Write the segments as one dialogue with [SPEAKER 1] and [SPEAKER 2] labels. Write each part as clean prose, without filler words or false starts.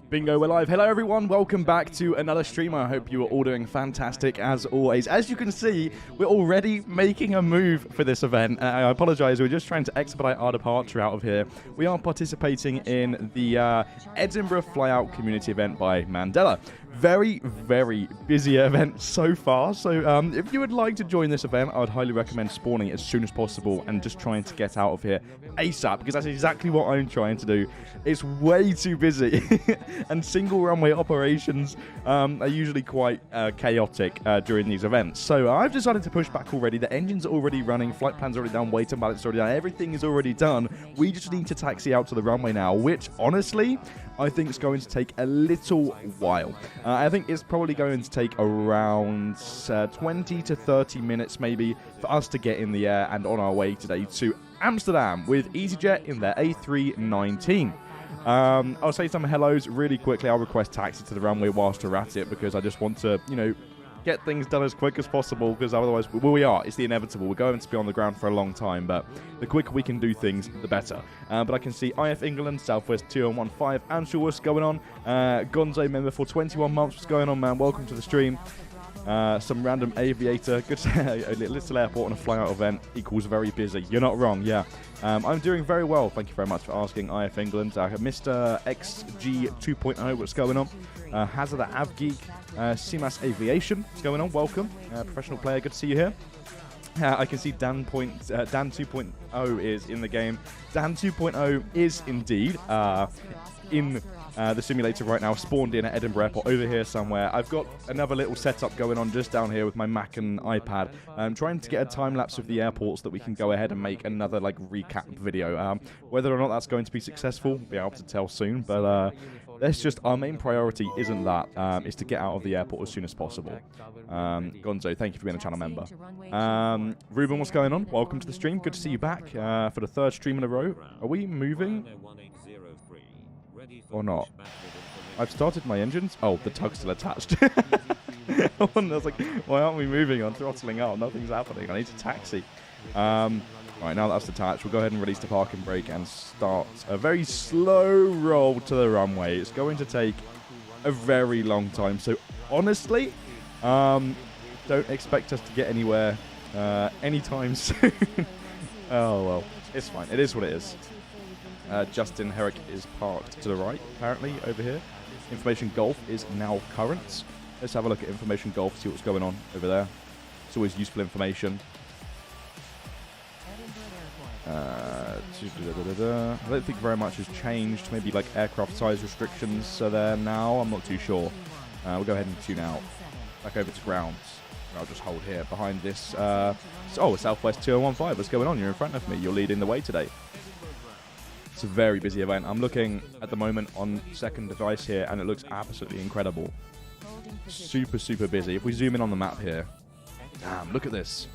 [SPEAKER 1] Bingo, we're live. Hello everyone, welcome back to another stream. I hope you are all doing fantastic as always. As you can see, we're already making a move for this event. I apologise, we're just trying to expedite our departure out of here. We are participating in the Edinburgh Flyout community event by Mandela. Very, very busy event so far. So if you would like to join this event, I would highly recommend spawning as soon as possible and just trying to get out of here ASAP, because that's exactly what I'm trying to do. It's way too busy. And single runway operations are usually quite chaotic during these events. So I've decided to push back already. The engine's already running, flight plan's already done, weight and balance already done, everything is already done. We just need to taxi out to the runway now, which honestly, I think is going to take a little while. I think it's probably going to take around 20 to 30 minutes maybe for us to get in the air and on our way today to Amsterdam with EasyJet in their A319. I'll say some hellos really quickly. I'll request taxi to the runway whilst we're at it, because I just want to, you know, get things done as quick as possible, because otherwise, it's the inevitable. We're going to be on the ground for a long time, but the quicker we can do things, the better. But I can see IF England, Southwest 2115, Anshul, what's going on? Gonzo member for 21 months, what's going on, man? Welcome to the stream. Some random aviator, good a little airport on a fly-out event equals very busy. You're not wrong, yeah. I'm doing very well, thank you very much for asking, IF England. Mr. XG2.0, what's going on? Hazard Avgeek, CMAS Aviation, what's going on? Welcome, professional player, good to see you here. I can see Dan 2.0 is in the game. Dan 2.0 is indeed in the simulator right now, spawned in at Edinburgh Airport over here somewhere. I've got another little setup going on just down here with my Mac and iPad. I'm trying to get a time lapse of the airports that we can go ahead and make another like recap video. Whether or not that's going to be successful, we'll be able to tell soon. But that's just our main priority. Isn't that is to get out of the airport as soon as possible. Gonzo, thank you for being a channel member. Ruben, what's going on? Welcome to the stream. Good to see you back for the third stream in a row. Are we moving? Or not? I've started my engines. Oh, the tug's still attached. I was like, why aren't we moving? I'm throttling out. Nothing's happening. I need to taxi. Right, now that's attached, we'll go ahead and release the parking brake and start a very slow roll to the runway. It's going to take a very long time. So honestly, don't expect us to get anywhere anytime soon. Oh, well, it's fine. It is what it is. Justin Herrick is parked to the right, apparently, over here. Information Golf is now current. Let's have a look at Information Golf, see what's going on over there. It's always useful information. I don't think very much has changed. Maybe like aircraft size restrictions are there now. I'm not too sure. We'll go ahead and tune out. Back over to grounds. I'll just hold here behind this. Southwest 2115. What's going on? You're in front of me. You're leading the way today. It's a very busy event. I'm looking at the moment on second device here, and it looks absolutely incredible. Super, super busy. If we zoom in on the map here, damn, look at this.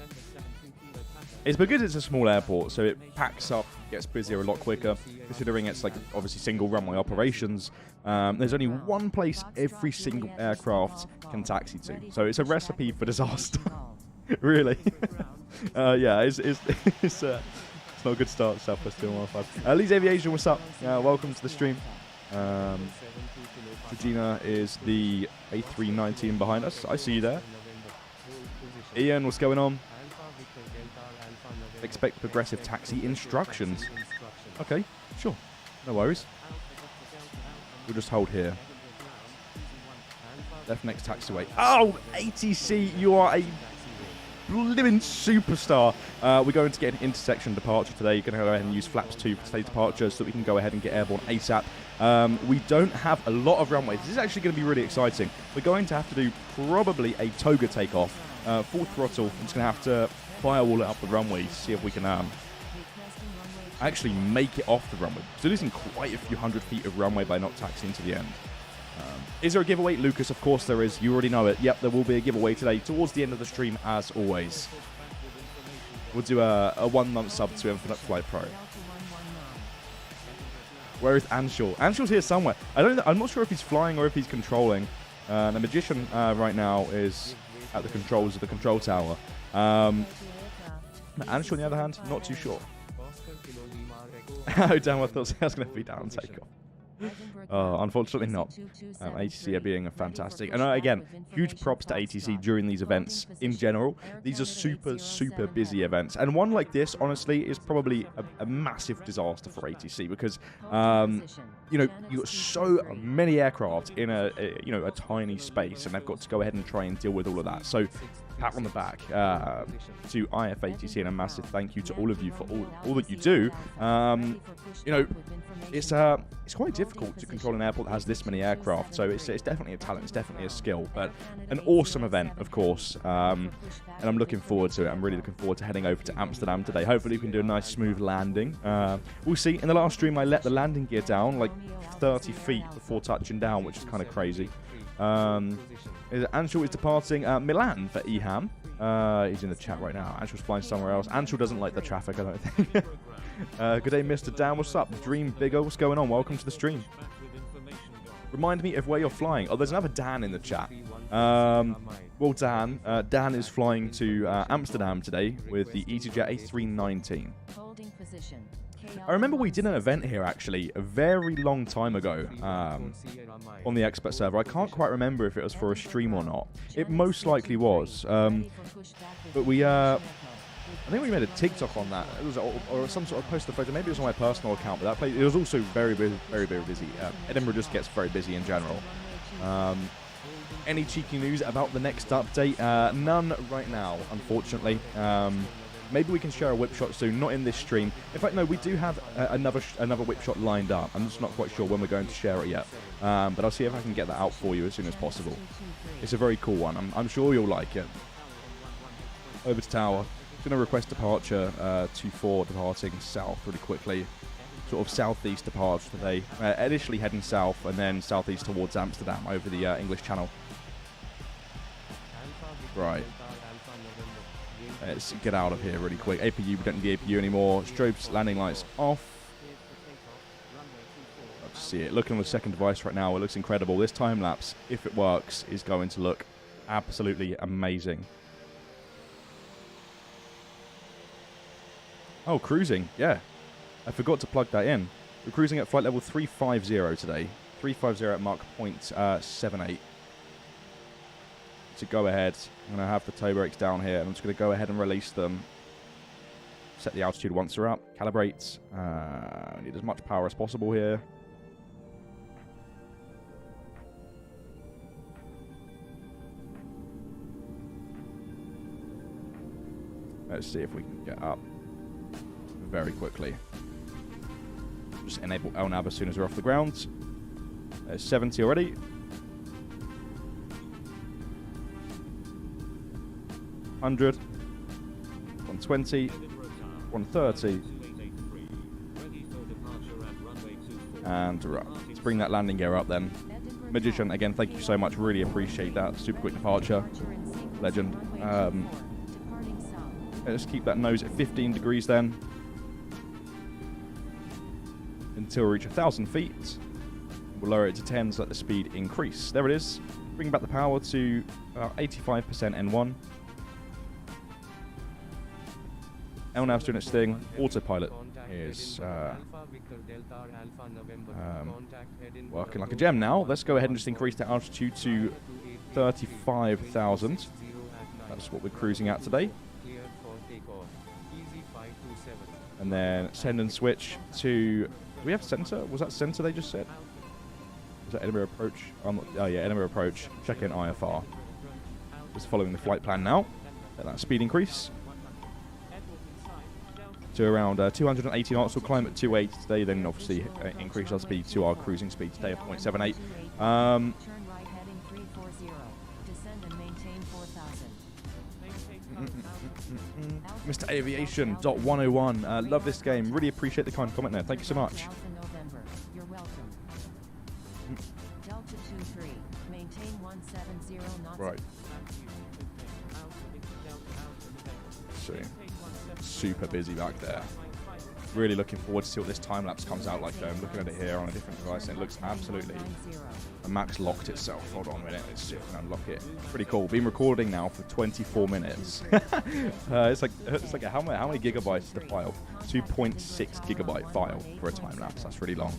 [SPEAKER 1] It's because it's a small airport, so it packs up, gets busier a lot quicker, considering it's like obviously single runway operations. There's only one place every single aircraft can taxi to, so it's a recipe for disaster. Really. Yeah, it's not a good start. Southwest 2115. Leeds Aviation, what's up? Welcome to the stream. Regina is the A319 behind us. I see you there. Ian, what's going on? Expect progressive taxi instructions. Okay, sure. No worries. We'll just hold here. Left next taxiway. Oh, ATC, you are a living superstar. We're going to get an intersection departure today. You're going to go ahead and use flaps 2 for today's departure so that we can go ahead and get airborne ASAP. We don't have a lot of runways. This is actually going to be really exciting. We're going to have to do probably a toga takeoff. Full throttle. I'm just going to have to firewall it up the runway to see if we can actually make it off the runway. So losing quite a few hundred feet of runway by not taxiing to the end. Is there a giveaway? Lucas, of course there is. You already know it. Yep, there will be a giveaway today towards the end of the stream, as always. We'll do a 1-month sub to Infinite Flight Pro. Where is Anshul? Anshul's here somewhere. I'm not sure if he's flying or if he's controlling. The Magician right now is at the controls of the control tower. Anshul, on the other hand, not too sure. Oh, damn, I thought I was going to be down takeoff. Unfortunately not. ATC are being fantastic. And again, huge props to ATC during these events in general. These are super, super busy events. And one like this, honestly, is probably a massive disaster for ATC because, you know, you've got so many aircraft in a tiny space, and they've got to go ahead and try and deal with all of that. So, pat on the back to IFATC, and a massive thank you to all of you for all that you do. You know, it's quite difficult to control an airport that has this many aircraft, so it's definitely a talent, it's definitely a skill, but an awesome event, of course, and I'm looking forward to it. I'm really looking forward to heading over to Amsterdam today. Hopefully we can do a nice smooth landing. We'll see. In the last stream I let the landing gear down like 30 feet before touching down, which is kind of crazy. Anshul is departing Milan for EHAM. He's in the chat right now. Anshul's flying somewhere else. Anshul doesn't like the traffic, I don't think. Good day, Mr. Dan. What's up? Dream Bigger. What's going on? Welcome to the stream. Remind me of where you're flying. Oh, there's another Dan in the chat. Well, Dan. Dan is flying to Amsterdam today with the EasyJet A319. Holding position. I remember we did an event here, actually, a very long time ago on the expert server. I can't quite remember if it was for a stream or not. It most likely was. But we, I think we made a TikTok on that. It was, or some sort of poster photo. Maybe it was on my personal account, but that place, it was also very, very, very, very busy. Edinburgh just gets very busy in general. Any cheeky news about the next update? None right now, unfortunately. Maybe we can share a whip shot soon, not in this stream. In fact, no, we do have another whip shot lined up. I'm just not quite sure when we're going to share it yet. But I'll see if I can get that out for you as soon as possible. It's a very cool one. I'm sure you'll like it. Over to tower. Going to request departure 2-4 departing south really quickly. Sort of southeast departure today. Initially heading south and then southeast towards Amsterdam over the English Channel. Right. Let's get out of here really quick. APU, we don't need the APU anymore. Strobes, landing lights off. Love to see it. Looking on the second device right now, it looks incredible. This time lapse, if it works, is going to look absolutely amazing. Oh, cruising. Yeah. I forgot to plug that in. We're cruising at flight level 350 today. 350 at Mach 0.78. To go ahead, I'm going to have the toe brakes down here, and I'm just going to go ahead and release them. Set the altitude once they're up. Calibrate. Need as much power as possible here. Let's see if we can get up very quickly. Just enable LNAV as soon as we're off the ground. There's 70 already. 100, 120, 130, and we're up. Let's bring that landing gear up then. Magician, again, thank you so much. Really appreciate that. Super quick departure. Legend. Let's keep that nose at 15 degrees then. Until we reach 1,000 feet. We'll lower it to 10 so let the speed increase. There it is. Bring back the power to about 85% N1. LNAV's doing its thing. Autopilot is working like a gem now. Let's go ahead and just increase the altitude to 35,000. That's what we're cruising at today. And then send and switch to... Do we have center? Was that center they just said? Was that Edinburgh approach? Oh yeah, Edinburgh approach. Check in IFR. Just following the flight plan now. Let that speed increase to around 280 knots. We'll climb at 280 today, then obviously increase our speed to our cruising speed today of 0.78. Mr. Aviation.101, love this game. Really appreciate the kind comment there. Thank you so much.
[SPEAKER 2] You're welcome. Delta 23, maintain 170 knots.
[SPEAKER 1] Right. See. Super busy back there. Really looking forward to see what this time lapse comes out like. I'm looking at it here on a different device, and it looks absolutely. The Max locked itself. Hold on a minute. Let's see if we can unlock it. Pretty cool. Been recording now for 24 minutes. It's like how many gigabytes is the file? 2.6 gigabyte file for a time lapse. That's really long.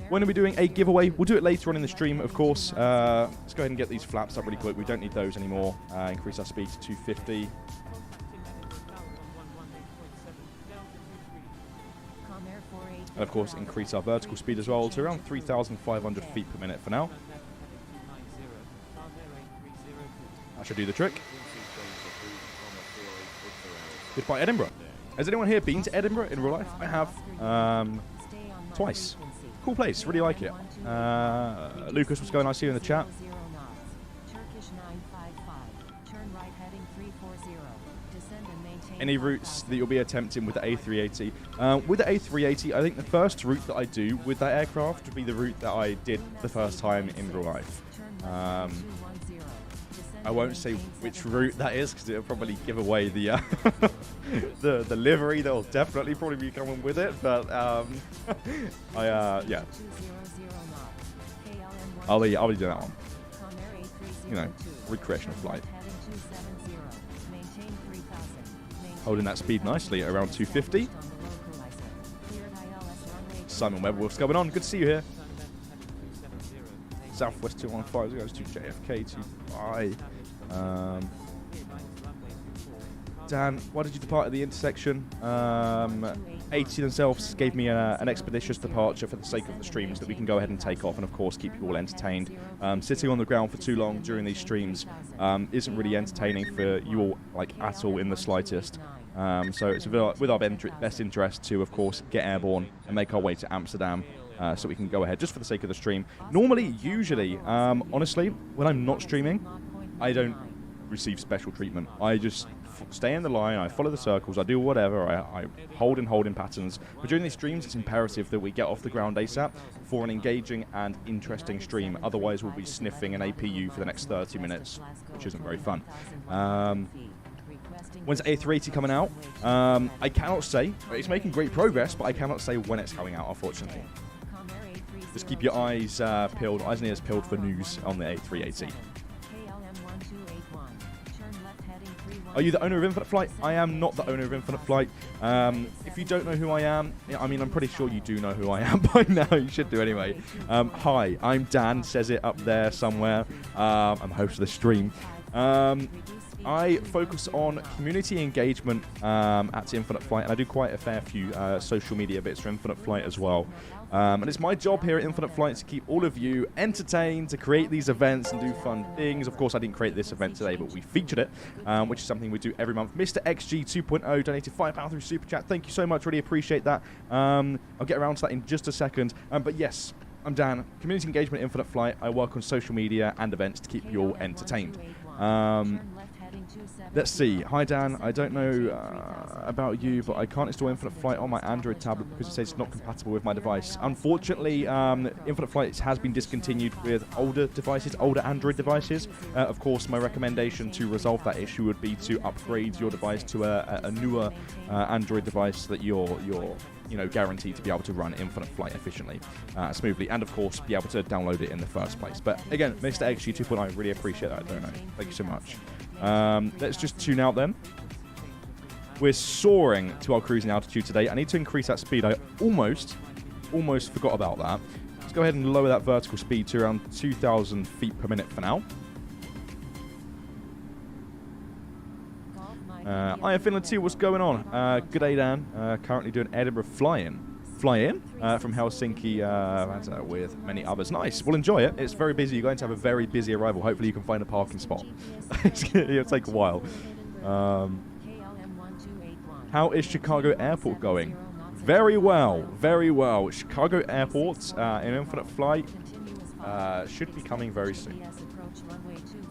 [SPEAKER 1] When are we doing a giveaway? We'll do it later on in the stream, of course. Let's go ahead and get these flaps up really quick. We don't need those anymore. Increase our speed to 250. And of course, increase our vertical speed as well to around 3,500 feet per minute for now. That should do the trick. Goodbye, Edinburgh. Has anyone here been to Edinburgh in real life? I have. Twice. Cool place. Really like it. Lucas, what's going on? I see you in the chat. Any routes that you'll be attempting with the 𝗖𝗛𝗡𝗘𝗟? With the 𝗖𝗛𝗡, I think the first route that I do with that aircraft would be the route that I did the first time in real life. I won't say which route that is because it'll probably give away the the livery that will definitely probably be coming with it. But yeah, I'll be doing that one. You know, recreational flight. Holding that speed nicely at around 250. Simon Webb, what's going on? Good to see you here. Southwest 215 goes to JFK to I. Dan, why did you depart at the intersection? 80 themselves gave me an expeditious departure for the sake of the streams that we can go ahead and take off and of course keep you all entertained. Sitting on the ground for too long during these streams isn't really entertaining for you all, like, at all in the slightest. So it's with our best interest to of course get airborne and make our way to Amsterdam. So we can go ahead just for the sake of the stream. Normally, usually, honestly, when I'm not streaming, I don't receive special treatment. I just stay in the line, I follow the circles, I do whatever, I hold in patterns. But during these streams, it's imperative that we get off the ground ASAP for an engaging and interesting stream. Otherwise, we'll be sniffing an APU for the next 30 minutes, which isn't very fun. When's 𝗖𝗛𝗡𝗘𝗟 coming out? I cannot say. It's making great progress, but I cannot say when it's coming out, unfortunately. Just keep your eyes peeled, eyes and ears peeled for news on the 𝗖𝗛𝗡𝗡𝗟. Are you the owner of Infinite Flight? I am not the owner of Infinite Flight. If you don't know who I am, I mean, I'm pretty sure you do know who I am by now. You should do anyway. Hi, I'm Dan, says it up there somewhere. I'm host of the stream. I focus on community engagement at Infinite Flight, and I do quite a fair few social media bits for Infinite Flight as well. And it's my job here at Infinite Flight to keep all of you entertained, to create these events and do fun things. Of course, I didn't create this event today, but we featured it, which is something we do every month. Mr. XG 2.0 donated £5 through Super Chat. Thank you so much. Really appreciate that. I'll get around to that in just a second. But yes, I'm Dan. Community engagement at Infinite Flight. I work on social media and events to keep you all entertained. Let's see. Hi Dan, I don't know about you, but I can't install Infinite Flight on my Android tablet because it says it's not compatible with my device. Unfortunately, Infinite Flight has been discontinued with older devices, older Android devices. Of course, my recommendation to resolve that issue would be to upgrade your device to a newer Android device that you're guaranteed to be able to run Infinite Flight efficiently, smoothly, and of course be able to download it in the first place. But again, Mr. XG 2.0, I really appreciate that donate. Thank you so much. Let's just tune out then. We're soaring to our cruising altitude today. I need to increase that speed. I almost forgot about that. Let's go ahead and lower that vertical speed to around 2,000 feet per minute for now. I am Finland 2, what's going on? Good day, Dan. Currently doing Edinburgh fly-in from Helsinki with many others. Nice, we'll enjoy it. It's very busy. You're going to have a very busy arrival. Hopefully you can find a parking spot. It'll take a while. How is Chicago Airport going? Very well, very well. Chicago Airport in Infinite Flight should be coming very soon.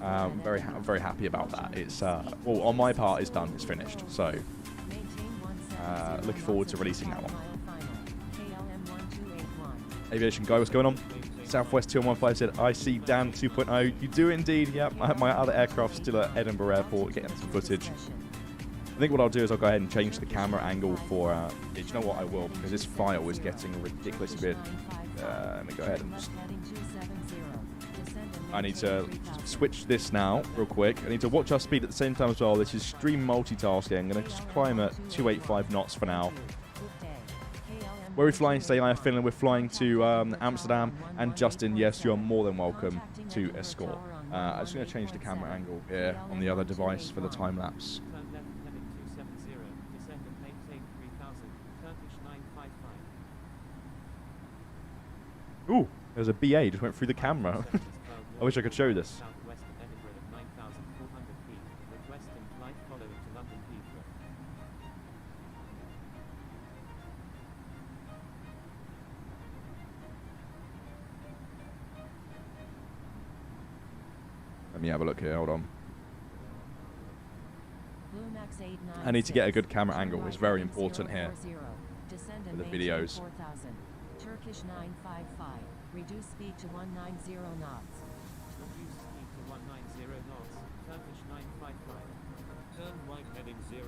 [SPEAKER 1] I'm very happy about that. It's well, on my part, it's done. It's finished. So looking forward to releasing that one. Aviation Guy, what's going on? Southwest 215 said, I see Dan 2.0. You do indeed. Yep, my other aircraft's still at Edinburgh Airport, getting some footage. I think what I'll do is I'll go ahead and change the camera angle for it. You know what, I will, because this file is getting ridiculously big. Let me go ahead and just... I need to switch this now, real quick. I need to watch our speed at the same time as well. This is stream multitasking. I'm going to just climb at 285 knots for now. Where are we flying today? I have Finland. We're flying to Amsterdam. And Justin, yes, you're more than welcome to escort. I'm just going to change the camera angle here on the other device for the time lapse. Ooh, there's a BA just went through the camera. I wish I could show this. Let me have a look here, hold on. I need to get a good camera angle, it's very important here for the videos.
[SPEAKER 2] Turkish 955, reduce speed to 190 knots.
[SPEAKER 3] Reduce speed to 190 knots, Turkish 955. Turn right heading 040,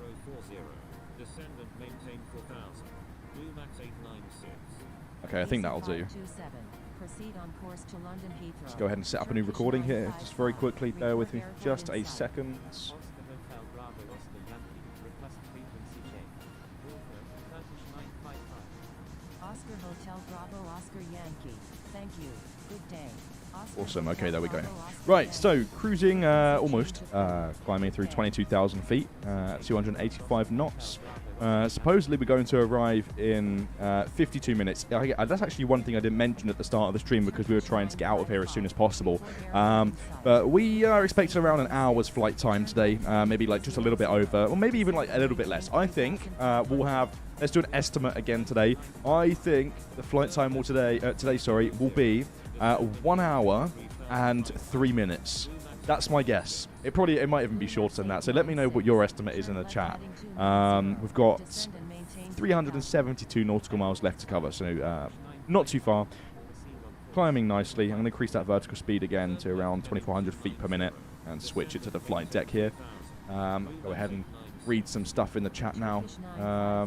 [SPEAKER 3] descend and maintain 4000. Blue Max 896.
[SPEAKER 1] Okay, I think that'll do.
[SPEAKER 2] Proceed on course to London Heathrow.
[SPEAKER 1] Let's go ahead and set up a new recording here, just very quickly, bear with me for just a second.
[SPEAKER 2] Oscar Hotel Bravo Oscar Yankee. Thank you. Good day.
[SPEAKER 1] Awesome, okay, there we go. Right, so cruising almost, climbing through 22,000 feet, 285 knots. Supposedly we're going to arrive in 52 minutes. That's actually one thing I didn't mention at the start of the stream because we were trying to get out of here as soon as possible. But we are expecting around an hour's flight time today, maybe like just a little bit over, or maybe even like a little bit less. I think we'll have, let's do an estimate again today. I think the flight time will will be 1 hour and 3 minutes. That's my guess. It might even be shorter than that. So let me know what your estimate is in the chat. We've got 372 nautical miles left to cover, so not too far. Climbing nicely. I'm going to increase that vertical speed again to around 2,400 feet per minute and switch it to the flight deck here. Go ahead and read some stuff in the chat now.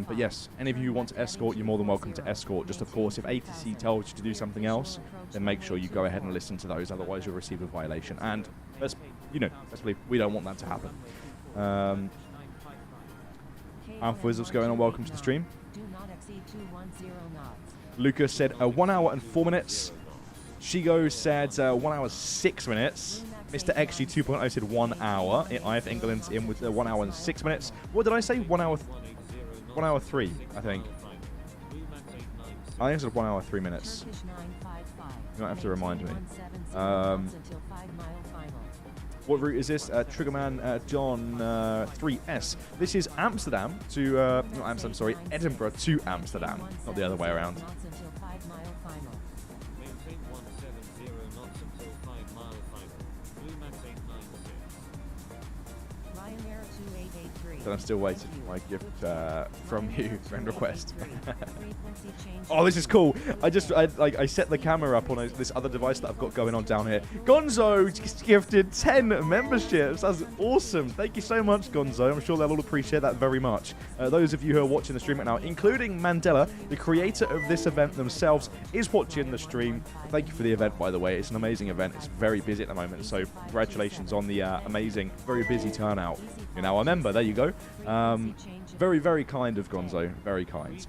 [SPEAKER 1] But yes, any of you who want to escort, you're more than welcome to escort. Just of course, if ATC tells you to do something else, then make sure you go ahead and listen to those. Otherwise, you'll receive a violation. And let's believe we don't want that to happen. Alpha is what's going on. Welcome to the stream. Lucas said 1 hour and 4 minutes. Shigo said 1 hour 6 minutes. Mr. XG 2.0 said 1 hour. IF England's in with 1 hour and 6 minutes. What did I say? 1 hour 3, I think. I think I said 1 hour 3 minutes. You might have to remind me. What route is this? Triggerman John 3S. This is Amsterdam to, not Amsterdam, sorry, Edinburgh to Amsterdam. Not the other way around. And I'm still waiting for my gift from you, friend request. Oh, this is cool. I set the camera up on this other device that I've got going on down here. Gonzo just gifted 10 memberships. That's awesome. Thank you so much, Gonzo. I'm sure they'll all appreciate that very much. Those of you who are watching the stream right now, including Mandela, the creator of this event themselves, is watching the stream. Thank you for the event, by the way. It's an amazing event. It's very busy at the moment, so congratulations on the amazing, very busy turnout. You're now a member. There you go. Very, very kind of Gonzo. Very kind.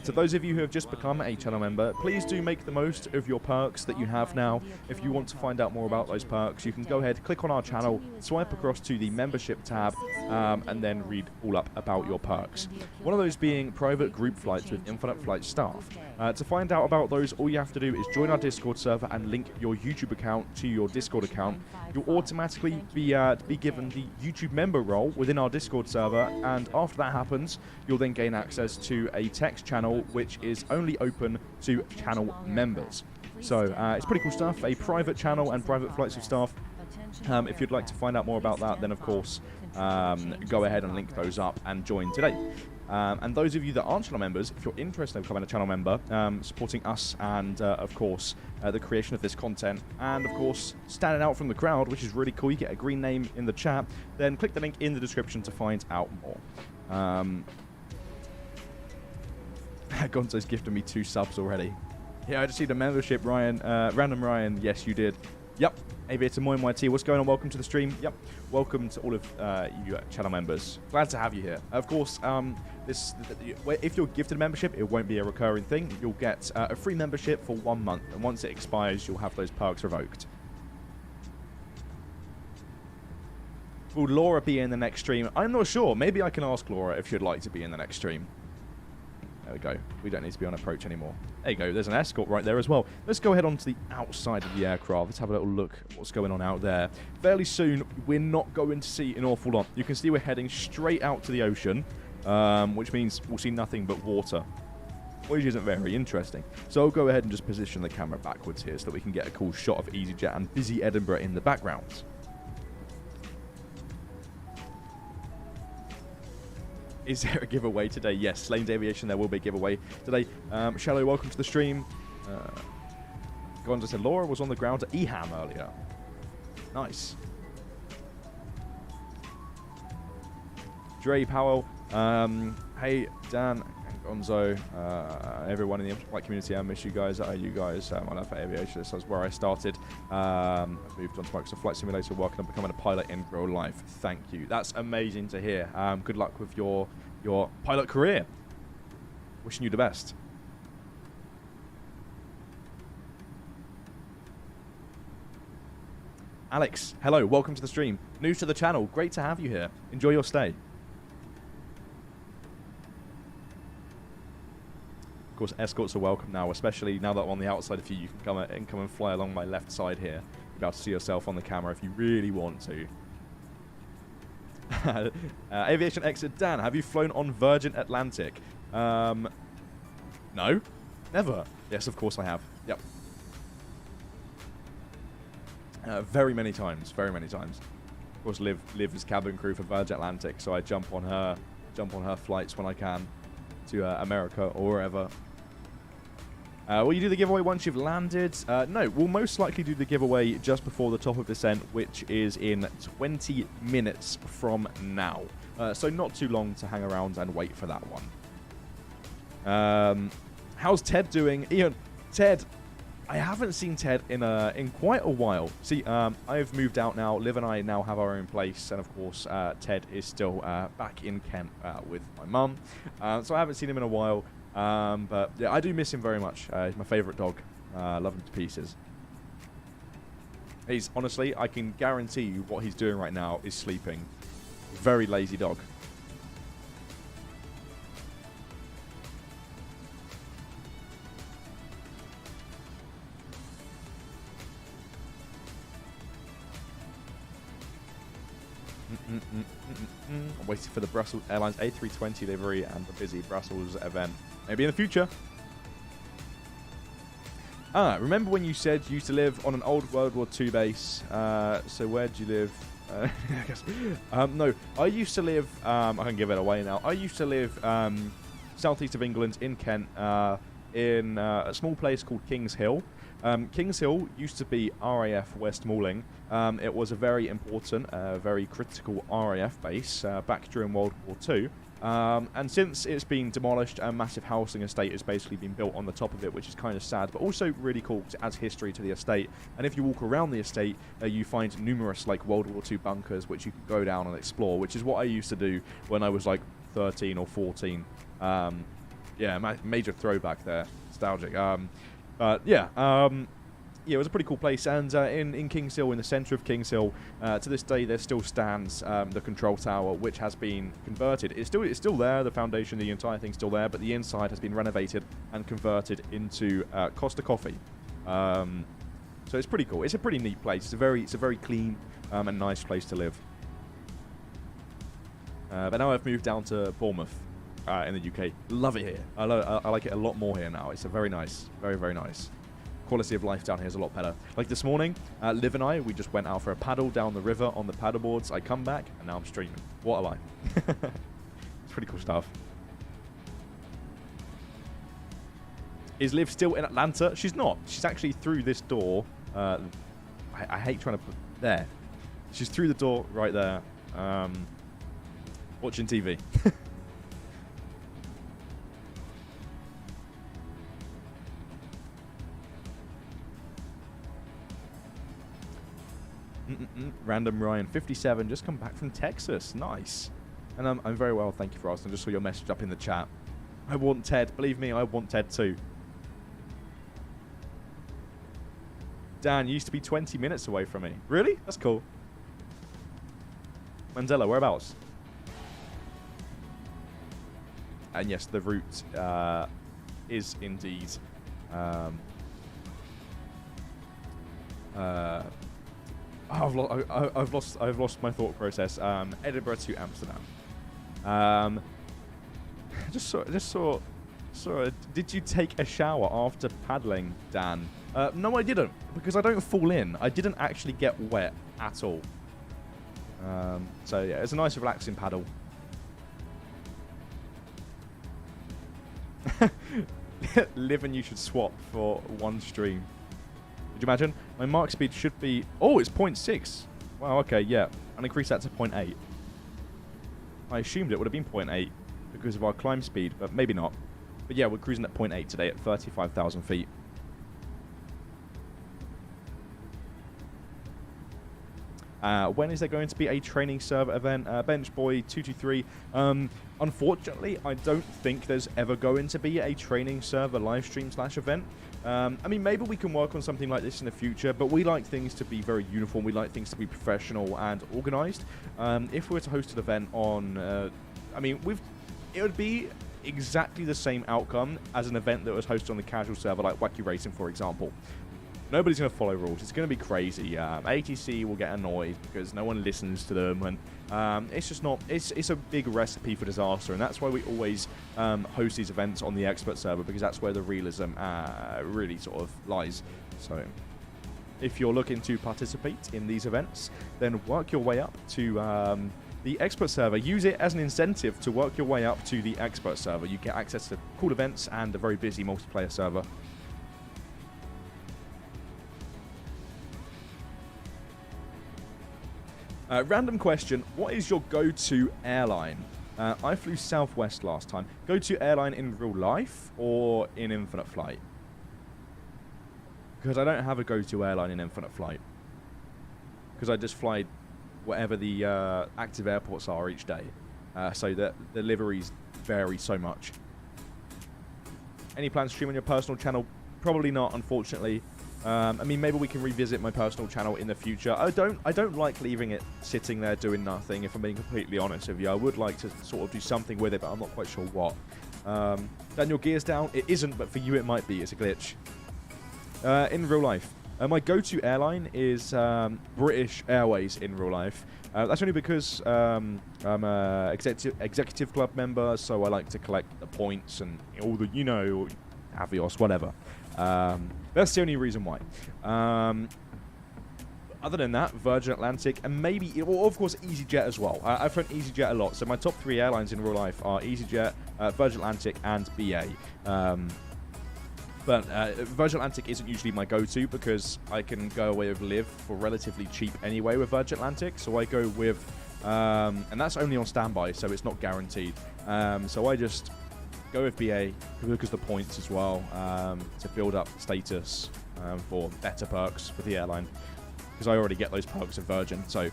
[SPEAKER 1] To those of you who have just become a channel member, please do make the most of your perks that you have now. If you want to find out more about those perks, you can go ahead, click on our channel, swipe across to the membership tab, and then read all up about your perks. One of those being private group flights with infinite flight staff. To find out about those, all you have to do is join our Discord server and link your YouTube account to your Discord account. You'll automatically be given the YouTube member role within our Discord server, and after that happens, you'll then gain access to a text channel which is only open to channel members. So it's pretty cool stuff, a private channel and private flights of staff. If you'd like to find out more about that, then of course go ahead and link those up and join today. And those of you that aren't channel members, if you're interested in becoming a channel member, supporting us and, of course, the creation of this content, and, of course, standing out from the crowd, which is really cool, you get a green name in the chat, then click the link in the description to find out more. Gonzo's gifted me 2 subs already. Yeah, I just see the membership, Ryan. Random Ryan, yes, you did. Yep. 𝗖𝗛𝗔𝗡𝗧𝗏, what's going on? Welcome to the stream. Yep. Welcome to all of you channel members. Glad to have you here. Of course, if you're gifted a membership, it won't be a recurring thing. You'll get a free membership for 1 month, and once it expires, you'll have those perks revoked. Will Laura be in the next stream? I'm not sure. Maybe I can ask Laura if she'd like to be in the next stream. There we go. We don't need to be on approach anymore. There you go. There's an escort right there as well. Let's go ahead onto the outside of the aircraft. Let's have a little look at what's going on out there. Fairly soon, we're not going to see an awful lot. You can see we're heading straight out to the ocean, which means we'll see nothing but water, which isn't very interesting. So I'll go ahead and just position the camera backwards here so that we can get a cool shot of EasyJet and busy Edinburgh in the background. Is there a giveaway today? Yes, Slane's Aviation, there will be a giveaway today. Shallow, welcome to the stream. Gonza said Laura was on the ground at EHAM earlier. Nice. Dre Powell, hey Dan and Gonzo, everyone in the flight community, I miss you guys. You guys, I love aviation. This was where I started. I've moved on to Microsoft Flight Simulator, working on becoming a pilot in real life. Thank you. That's amazing to hear. Good luck with your pilot career. Wishing you the best. Alex, hello, welcome to the stream. New to the channel, great to have you here. Enjoy your stay. Of course, escorts are welcome now, especially now that I'm on the outside of you. You can come and fly along my left side here. You'll be able to see yourself on the camera if you really want to. Aviation exit Dan, have you flown on Virgin Atlantic? No, never. Yes, of course I have. Yep. Very many times. Very many times. Of course, Liv is cabin crew for Virgin Atlantic, so I jump on her flights when I can to America or wherever. Will you do the giveaway once you've landed? No, we'll most likely do the giveaway just before the top of descent, which is in 20 minutes from now. So not too long to hang around and wait for that one. How's Ted doing? Ian, Ted, I haven't seen Ted in quite a while. See, I've moved out now. Liv and I now have our own place, and of course, Ted is still back in Kent with my mum. So I haven't seen him in a while. But yeah, I do miss him very much. He's my favourite dog. Love him to pieces. He's honestly, I can guarantee you what he's doing right now is sleeping. Very lazy dog. I'm waiting for the Brussels Airlines A320 delivery and the busy Brussels event. Maybe in the future. Remember when you said you used to live on an old World War II base? So where do you live? I guess. No, I used to live, I can give it away now. I used to live southeast of England in Kent, in a small place called Kings Hill. Kings Hill used to be RAF West Malling. It was a very important, very critical RAF base back during World War II. And since it's been demolished, a massive housing estate has basically been built on the top of it, which is kind of sad, but also really cool because it adds history to the estate. And if you walk around the estate, you find numerous like World War II bunkers, which you can go down and explore, which is what I used to do when I was like 13 or 14. Yeah, major throwback there, nostalgic. But yeah, yeah, it was a pretty cool place, and in Kings Hill, in the centre of Kings Hill, to this day there still stands the control tower, which has been converted. It's still there, the foundation, the entire thing's still there, but the inside has been renovated and converted into Costa Coffee. So it's pretty cool. It's a pretty neat place. It's a very clean and nice place to live. But now I've moved down to Bournemouth in the UK. Love it here. I like it a lot more here now. It's a very nice, very nice. Quality of life down here is a lot better. Like this morning, Liv and I, we just went out for a paddle down the river on the paddleboards. I come back, and now I'm streaming. What a life. It's pretty cool stuff. Is Liv still in Atlanta? She's not. She's actually through this door. I hate trying to put... There. She's through the door right there. Watching TV. Random Ryan, 57, just come back from Texas. Nice. And I'm very well, thank you for asking. I just saw your message up in the chat. I want Ted. Believe me, I want Ted too. Dan used to be 20 minutes away from me. Really? That's cool. Mandela, whereabouts? And yes, the route is indeed I've lost my thought process. Edinburgh to Amsterdam. Just saw. Did you take a shower after paddling, Dan? No, I didn't, because I don't fall in. I didn't actually get wet at all. So yeah, it's a nice relaxing paddle. Live and you should swap for one stream. Could you imagine? My mark speed should be... Oh, it's 0.6. Wow, okay, yeah. I'll increase that to 0.8. I assumed it would have been 0.8 because of our climb speed, but maybe not. But yeah, we're cruising at 0.8 today at 35,000 feet. When is there going to be a training server event? Benchboy223. Unfortunately, I don't think there's ever going to be a training server live stream / event. I mean, maybe we can work on something like this in the future, but we like things to be very uniform. We like things to be professional and organized. If we were to host an event on, I mean, it would be exactly the same outcome as an event that was hosted on the casual server, like Wacky Racing, for example. Nobody's going to follow rules. It's going to be crazy. ATC will get annoyed because no one listens to them, and it's just not. It's a big recipe for disaster, and that's why we always host these events on the expert server, because that's where the realism really sort of lies. So, if you're looking to participate in these events, then work your way up to the expert server. Use it as an incentive to work your way up to the expert server. You get access to cool events and a very busy multiplayer server. Random question, what is your go-to airline? I flew Southwest last time. Go-to airline in real life or in Infinite Flight? Because I don't have a go-to airline in Infinite Flight. Because I just fly whatever the active airports are each day. So the liveries vary so much. Any plans to stream on your personal channel? Probably not, unfortunately. I mean, maybe we can revisit my personal channel in the future. I don't like leaving it sitting there doing nothing, if I'm being completely honest with you. I would like to sort of do something with it, but I'm not quite sure what. Dan, your gear's down? It isn't, but for you it might be. It's a glitch. In real life, my go-to airline is British Airways in real life. That's only because I'm a executive club member, so I like to collect the points and all the, you know, Avios, whatever. That's the only reason why. Other than that, Virgin Atlantic and maybe, well, of course, EasyJet as well. I've flown EasyJet a lot, so my top 3 airlines in real life are EasyJet, Virgin Atlantic, and BA. But Virgin Atlantic isn't usually my go-to because I can go away with Liv for relatively cheap anyway with Virgin Atlantic. So I go with, and that's only on standby, so it's not guaranteed. So I just go with BA because the points as well, to build up status for better perks for the airline, because I already get those perks of Virgin. So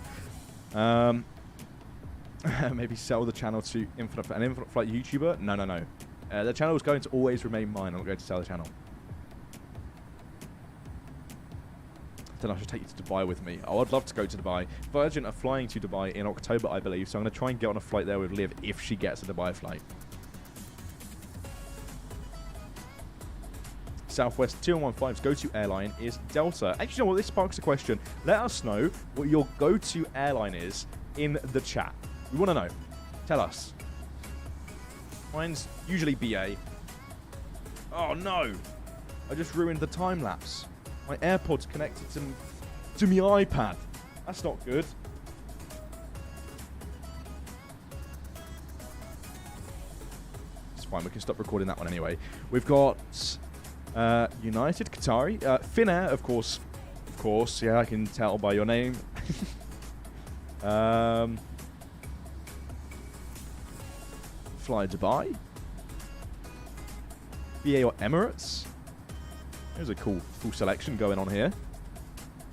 [SPEAKER 1] maybe sell the channel to an Infinite Flight YouTuber. No. The channel is going to always remain mine. I'm not going to sell the channel. Then I should take you to Dubai with me. Oh, I'd love to go to Dubai. Virgin are flying to Dubai in October, I believe, so I'm going to try and get on a flight there with Liv if she gets a Dubai flight. Southwest 2115's go-to airline is Delta. Actually, you know what? This sparks a question. Let us know what your go-to airline is in the chat. We want to know. Tell us. Mine's usually BA. Oh no! I just ruined the time lapse. My AirPod's connected to my iPad. That's not good. It's fine. We can stop recording that one anyway. We've got United, Qatari, Finnair, of course. Of course, yeah, I can tell by your name. Fly Dubai, BA or Emirates. There's a cool selection going on here.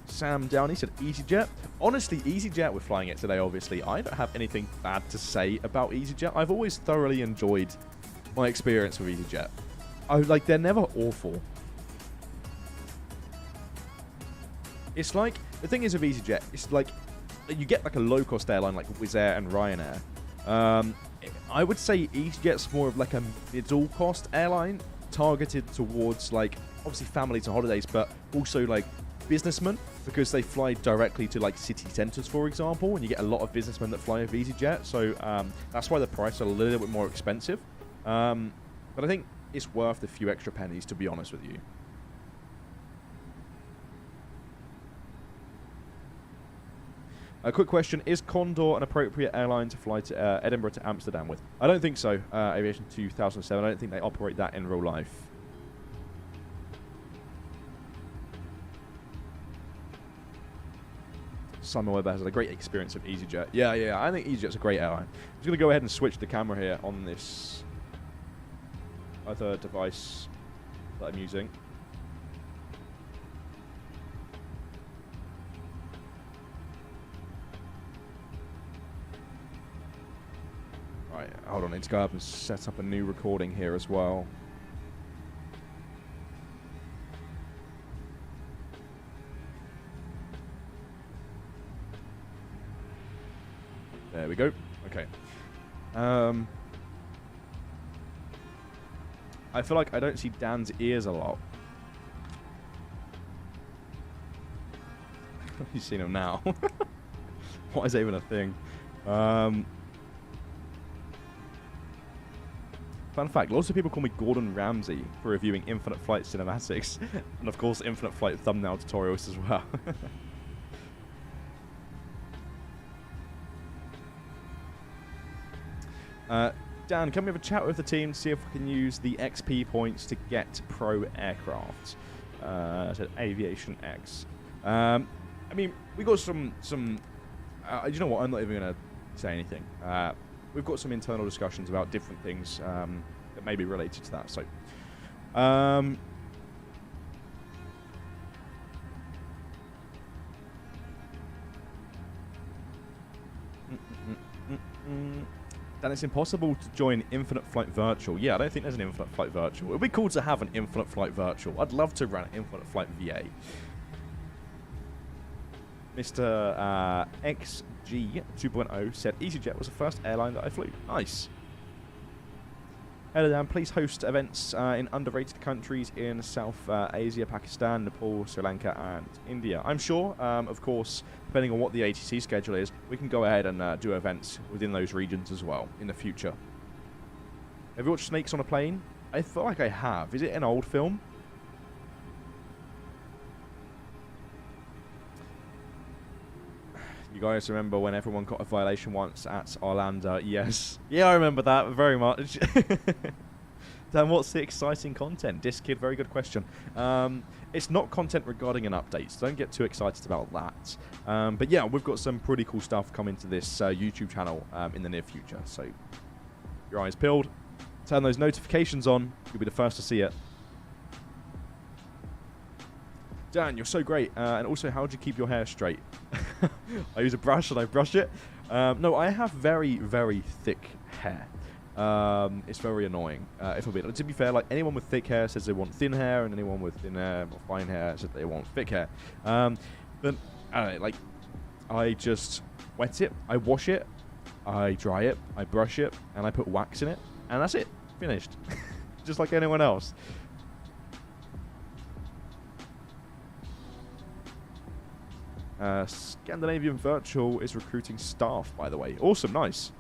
[SPEAKER 1] Sam Downey said EasyJet. Honestly, EasyJet, we're flying it today, obviously. I don't have anything bad to say about EasyJet. I've always thoroughly enjoyed my experience with EasyJet. They're never awful. It's like, the thing is with EasyJet, it's like, you get like a low-cost airline like Wizz Air and Ryanair. I would say EasyJet's more of like a middle-cost airline targeted towards like, obviously family to holidays, but also like businessmen, because they fly directly to like city centres, for example, and you get a lot of businessmen that fly with EasyJet, so that's why the price is a little bit more expensive. But I think it's worth a few extra pennies, to be honest with you. A quick question, is Condor an appropriate airline to fly to Edinburgh to Amsterdam with? I don't think so. Aviation 2007, I don't think they operate that in real life. Simon Webber has had a great experience with EasyJet. Yeah, I think EasyJet's a great airline. I'm just going to go ahead and switch the camera here on this other device that I'm using. Right, hold on, I need to go up and set up a new recording here as well. There we go. Okay. I feel like I don't see Dan's ears a lot. You've seen him now. What is even a thing? Fun fact, lots of people call me Gordon Ramsay for reviewing Infinite Flight cinematics. And of course, Infinite Flight thumbnail tutorials as well. Dan, can we have a chat with the team to see if we can use the XP points to get pro aircraft? Said Aviation X. I mean, we got some. You know what? I'm not even going to say anything. We've got some internal discussions about different things that may be related to that. So, and it's impossible to join Infinite Flight Virtual. Yeah, I don't think there's an Infinite Flight Virtual. It would be cool to have an Infinite Flight Virtual. I'd love to run an Infinite Flight VA. Mr. XG 2.0 said EasyJet was the first airline that I flew. Nice. Hello, Dan. Please host events in underrated countries in South Asia, Pakistan, Nepal, Sri Lanka, and India. I'm sure, of course, depending on what the ATC schedule is, we can go ahead and do events within those regions as well in the future. Have you watched Snakes on a Plane? I feel like I have. Is it an old film? You guys remember when everyone got a violation once at Orlando? Yes. Yeah, I remember that very much. Dan, what's the exciting content? Disc Kid, very good question. It's not content regarding an update, so don't get too excited about that. But yeah, we've got some pretty cool stuff coming to this YouTube channel in the near future. So, your eyes peeled. Turn those notifications on. You'll be the first to see it. Dan, you're so great. And also, how do you keep your hair straight? I use a brush and I brush it. No, I have very, very thick hair. It's very annoying. If I'm being, to be fair, like anyone with thick hair says they want thin hair, and anyone with thin hair or fine hair says they want thick hair. But I don't know, like I just wet it, I wash it, I dry it, I brush it, and I put wax in it, and that's it. Finished. Just like anyone else. Scandinavian Virtual is recruiting staff, by the way. Awesome, nice.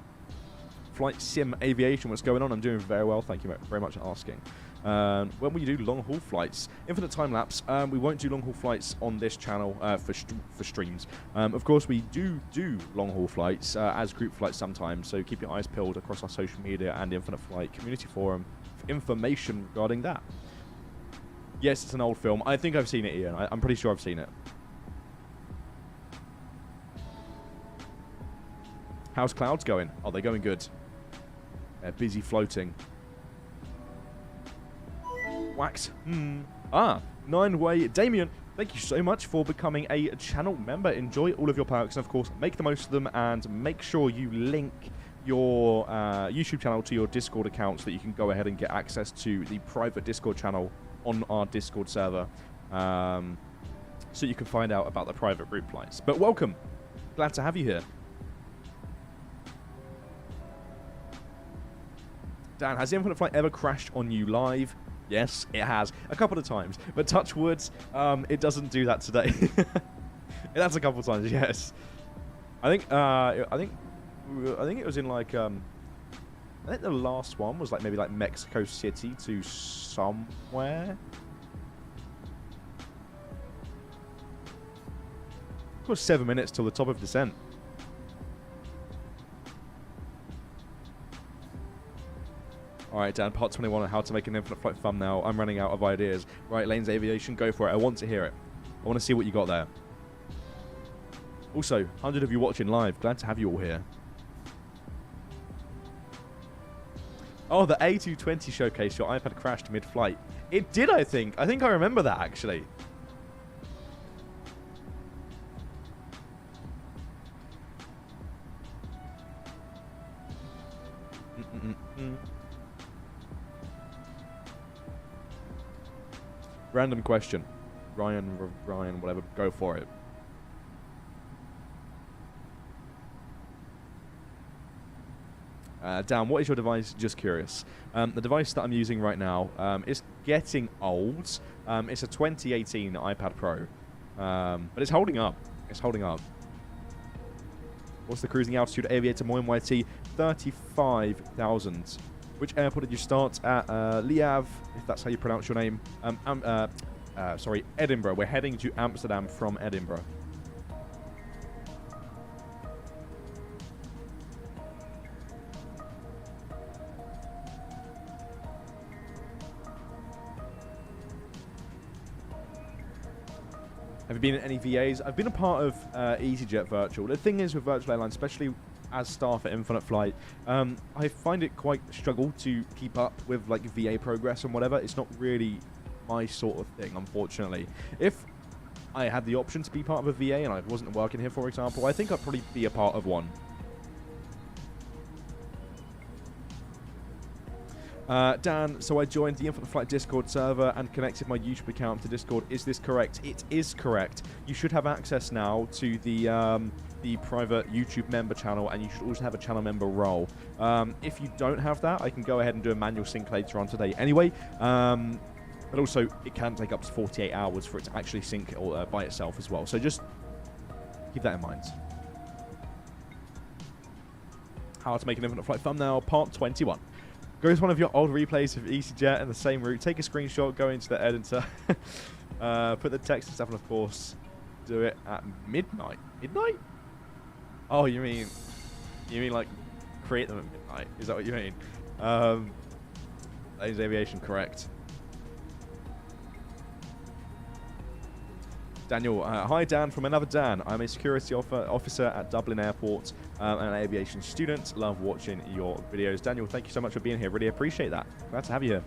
[SPEAKER 1] Flight Sim Aviation, what's going on? I'm doing very well, thank you very much for asking. When will you do long-haul flights? Infinite time-lapse, we won't do long-haul flights on this channel for streams. Of course, we do long-haul flights as group flights sometimes, so keep your eyes peeled across our social media and Infinite Flight community forum for information regarding that. Yes, it's an old film. I think I've seen it, Ian. I'm pretty sure I've seen it. How's clouds going? Oh, they're going good. They're busy floating. Wax. Ah, 9-way. Damien, Thank you so much for becoming a channel member. Enjoy all of your perks, and of course, make the most of them, and make sure you link your YouTube channel to your Discord account so that you can go ahead and get access to the private Discord channel on our Discord server, so you can find out about the private group flights. But welcome. Glad to have you here. Dan, has the Infinite Flight ever crashed on you live? Yes, it has. A couple of times. But touch wood, it doesn't do that today. That's a couple of times, yes. I think it was in like I think the last one was like maybe like Mexico City to somewhere. It was 7 minutes till the top of descent. Alright, Dan, part 21 on how to make an Infinite Flight thumbnail. I'm running out of ideas. Right, Lanes Aviation, go for it. I want to hear it. I want to see what you got there. Also, 100 of you watching live. Glad to have you all here. Oh, the A220 showcase. Your iPad crashed mid-flight. It did, I think. I think I remember that, actually. Random question. Ryan, whatever. Go for it. Dan, what is your device? Just curious. The device that I'm using right now is getting old. It's a 2018 iPad Pro. But it's holding up. It's holding up. What's the cruising altitude Aviator 𝗠𝗚𝗡𝗧? 35,000. Which airport did you start at? 𝗖𝗛𝗛𝗡𝗚𝗏, if that's how you pronounce your name. Sorry, Edinburgh. We're heading to Amsterdam from Edinburgh. Have you been in any VAs? I've been a part of EasyJet Virtual. The thing is with Virtual Airlines, especially as staff at Infinite Flight, I find it quite a struggle to keep up with like VA progress and whatever. It's not really my sort of thing, unfortunately. If I had the option to be part of a VA and I wasn't working here, for example, I think I'd probably be a part of one. Dan, so I joined the Infinite Flight Discord server and connected my YouTube account to Discord. Is this correct? It is correct. You should have access now to the private YouTube member channel, and you should also have a channel member role. If you don't have that, I can go ahead and do a manual sync later on today anyway. But also, it can take up to 48 hours for it to actually sync by itself as well. So just keep that in mind. How to make an Infinite Flight thumbnail, part 21. Go to one of your old replays of EasyJet and the same route. Take a screenshot, go into the editor, put the text and stuff, and of course, do it at midnight. Midnight? Oh, you mean like create them at midnight? Is that what you mean? Lanes Aviation, correct. Daniel, hi Dan from another Dan. I'm a security officer at Dublin Airport and an aviation student. Love watching your videos. Daniel, thank you so much for being here. Really appreciate that. Glad to have you here.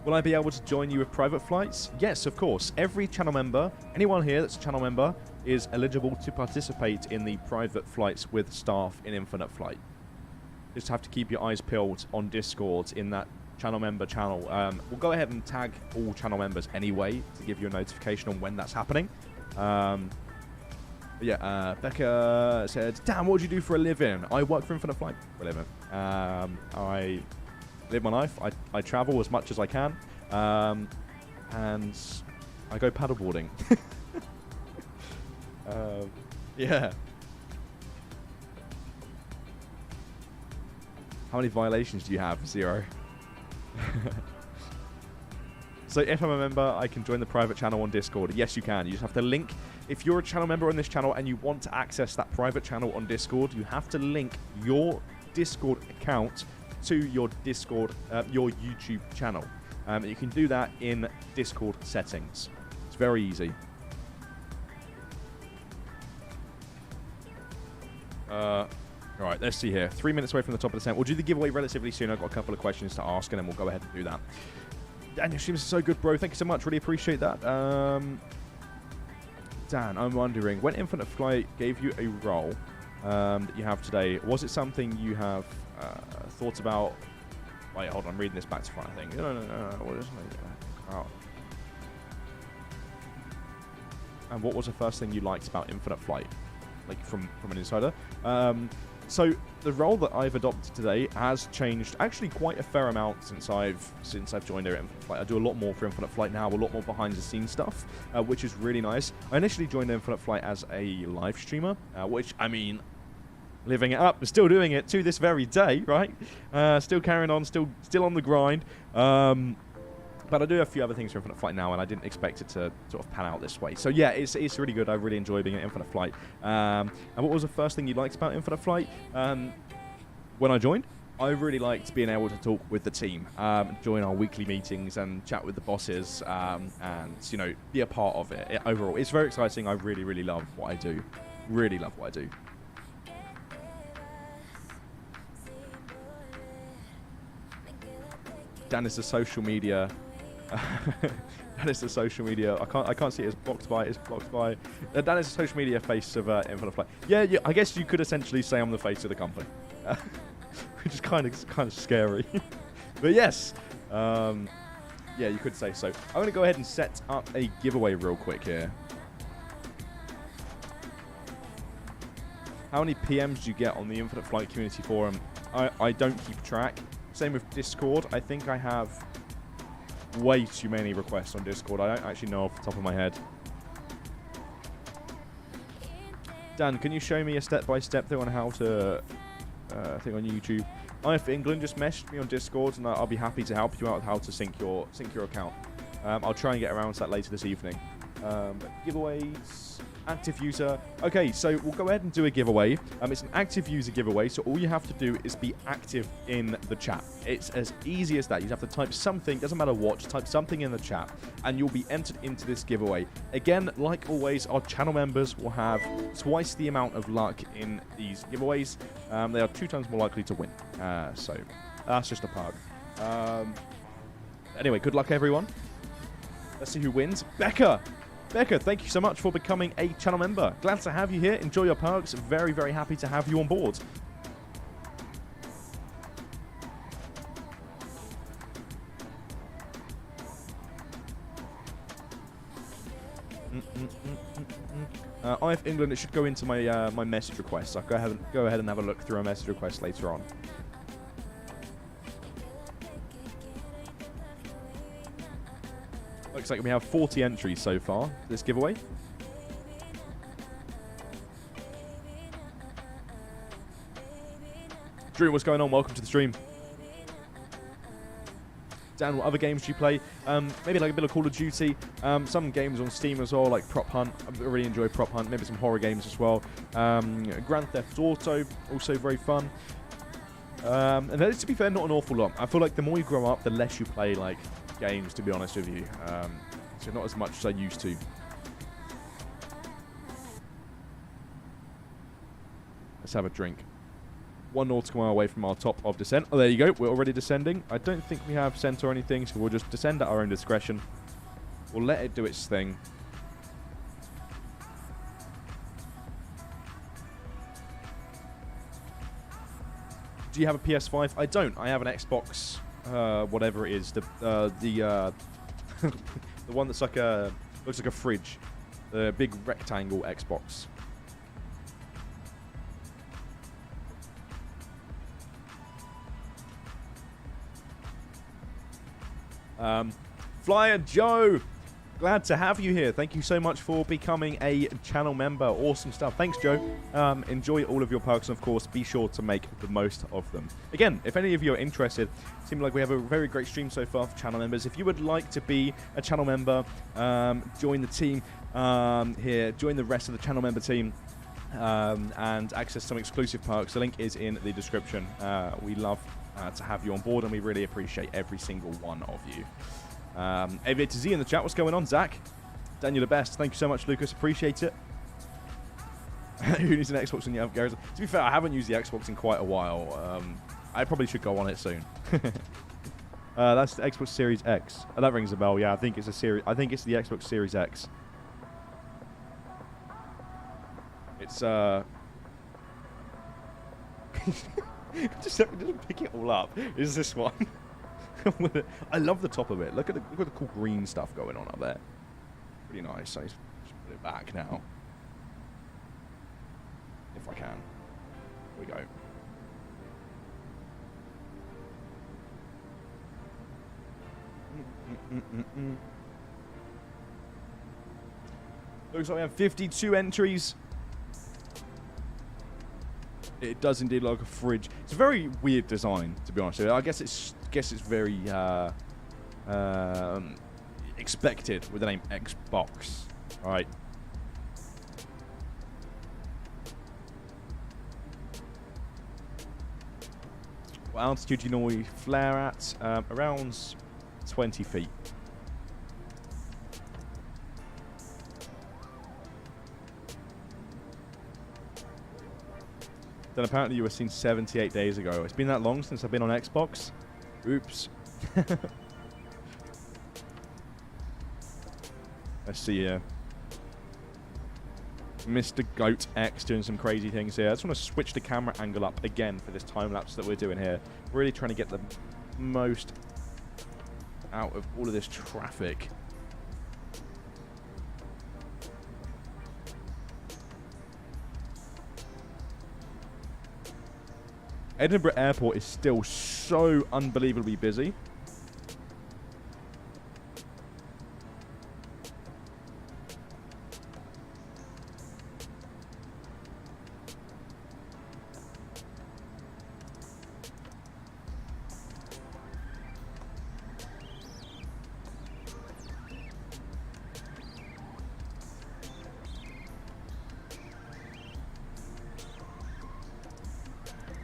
[SPEAKER 1] Will I be able to join you with private flights? Yes, of course. Every channel member, anyone here that's a channel member, is eligible to participate in the private flights with staff in Infinite Flight. Just have to keep your eyes peeled on Discord in that channel member channel. We'll go ahead and tag all channel members anyway to give you a notification on when that's happening. Yeah, Becca said, Dan, what do you do for a living? I work for Infinite Flight for a living. I live my life. I travel as much as I can. And I go paddleboarding. Yeah. How many violations do you have? 0. So if I'm a member, I can join the private channel on Discord. Yes, you can. You just have to link. If you're a channel member on this channel and you want to access that private channel on Discord, you have to link your Discord account to your Discord, your YouTube channel. You can do that in Discord settings. It's very easy. Right, let's see here. 3 minutes away from the top of the tent. We'll do the giveaway relatively soon. I've got a couple of questions to ask, and then we'll go ahead and do that. Dan, your streams are so good, bro. Thank you so much. Really appreciate that. Dan, I'm wondering, when Infinite Flight gave you a role that you have today, was it something you have thought about? Wait, hold on. I'm reading this back to front, I think. No. What is it? Oh. And what was the first thing you liked about Infinite Flight? Like, from an insider? So the role that I've adopted today has changed actually quite a fair amount since I've joined here at Infinite Flight. I do a lot more for Infinite Flight now, a lot more behind the scenes stuff, which is really nice. I initially joined Infinite Flight as a live streamer, which, I mean, living it up, still doing it to this very day, right? Still carrying on, still on the grind. But I do have a few other things for Infinite Flight now, and I didn't expect it to sort of pan out this way. So yeah, it's really good. I really enjoy being at Infinite Flight. And what was the first thing you liked about Infinite Flight? When I joined, I really liked being able to talk with the team, join our weekly meetings and chat with the bosses, and, you know, be a part of it. Overall, it's very exciting. I really, really love what I do. Really love what I do. Dan is the social media. That is the social media. I can't see it. It's blocked by. It's blocked by. Dan is the social media face of Infinite Flight. Yeah. I guess you could essentially say I'm the face of the company, which is kind of scary. But yes, yeah, you could say so. I'm going to go ahead and set up a giveaway real quick here. How many PMs do you get on the Infinite Flight community forum? I don't keep track. Same with Discord. I think I have way too many requests on Discord. I don't actually know off the top of my head. Dan, can you show me a step-by-step thing on how to thing on YouTube? IF England just messaged me on Discord, and I'll be happy to help you out with how to sync your account. I'll try and get around to that later this evening. Giveaways, active user. Okay, so we'll go ahead and do a giveaway. It's an active user giveaway, so all you have to do is be active in the chat. It's as easy as that. You have to type something, doesn't matter what, just type something in the chat, and you'll be entered into this giveaway. Again, like always, our channel members will have twice the amount of luck in these giveaways. They are 2 times more likely to win. So that's just a perk. Anyway, good luck, everyone. Let's see who wins. Becca, thank you so much for becoming a channel member. Glad to have you here. Enjoy your perks. Very, very happy to have you on board. IF England, it should go into my my message requests. I'll go ahead and have a look through a message request later on. Looks like we have 40 entries so far for this giveaway. Drew, what's going on? Welcome to the stream. Dan, what other games do you play? Maybe like a bit of Call of Duty. Some games on Steam as well, like Prop Hunt. I really enjoy Prop Hunt. Maybe some horror games as well. Grand Theft Auto, also very fun. And then, to be fair, not an awful lot. I feel like the more you grow up, the less you play like games, to be honest with you. So not as much as I used to. Let's have a drink. 1 nautical mile away from our top of descent. Oh, there you go. We're already descending. I don't think we have scent or anything, so we'll just descend at our own discretion. We'll let it do its thing. Do you have a PS5? I don't. I have an Xbox, whatever it is. The one that's like looks like a fridge. The big rectangle Xbox. Flyer Joe, glad to have you here. Thank you so much for becoming a channel member. Awesome stuff. Thanks, Joe. Enjoy all of your perks, and of course, be sure to make the most of them. Again, if any of you are interested, it seems like we have a very great stream so far for channel members. If you would like to be a channel member, join the team here, join the rest of the channel member team, and access some exclusive perks. The link is in the description. We love to have you on board, and we really appreciate every single one of you. Aviator Z in the chat, what's going on? Zach, Daniel the best. Thank you so much, Lucas. Appreciate it. Who needs an Xbox when you have Garrison? To be fair, I haven't used the Xbox in quite a while. I probably should go on it soon. That's the Xbox Series X. That rings a bell. Yeah, I think it's a series. I think it's the Xbox Series X. It's just pick it all up. Is this one? I love the top of it. Look at the cool green stuff going on up there. Pretty nice. I just put it back now, if I can. Here we go. Looks like we have 52 entries. It does indeed look like a fridge. It's a very weird design, to be honest with you. I guess it's very expected with the name Xbox, right? What altitude do you normally flare at? Around 20 feet. Then apparently you were seen 78 days ago. It's been that long since I've been on Xbox. Oops. Let's see here. Mr. Goat X doing some crazy things here. I just want to switch the camera angle up again for this time lapse that we're doing here. Really trying to get the most out of all of this traffic. Edinburgh Airport is still so unbelievably busy.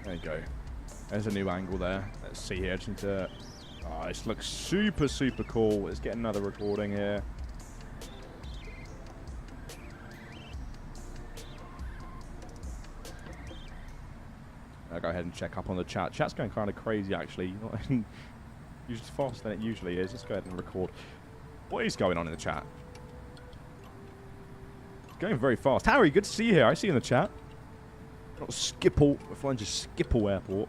[SPEAKER 1] There you go. There's a new angle there. Let's see here. Just need to... Oh, this looks super, super cool. Let's get another recording here. I'll go ahead and check up on the chat. Chat's going kind of crazy, actually. Usually faster than it usually is. Let's go ahead and record. What is going on in the chat? It's going very fast. Harry, good to see you here. I see you in the chat. Not Schiphol. We're flying to Schiphol Airport.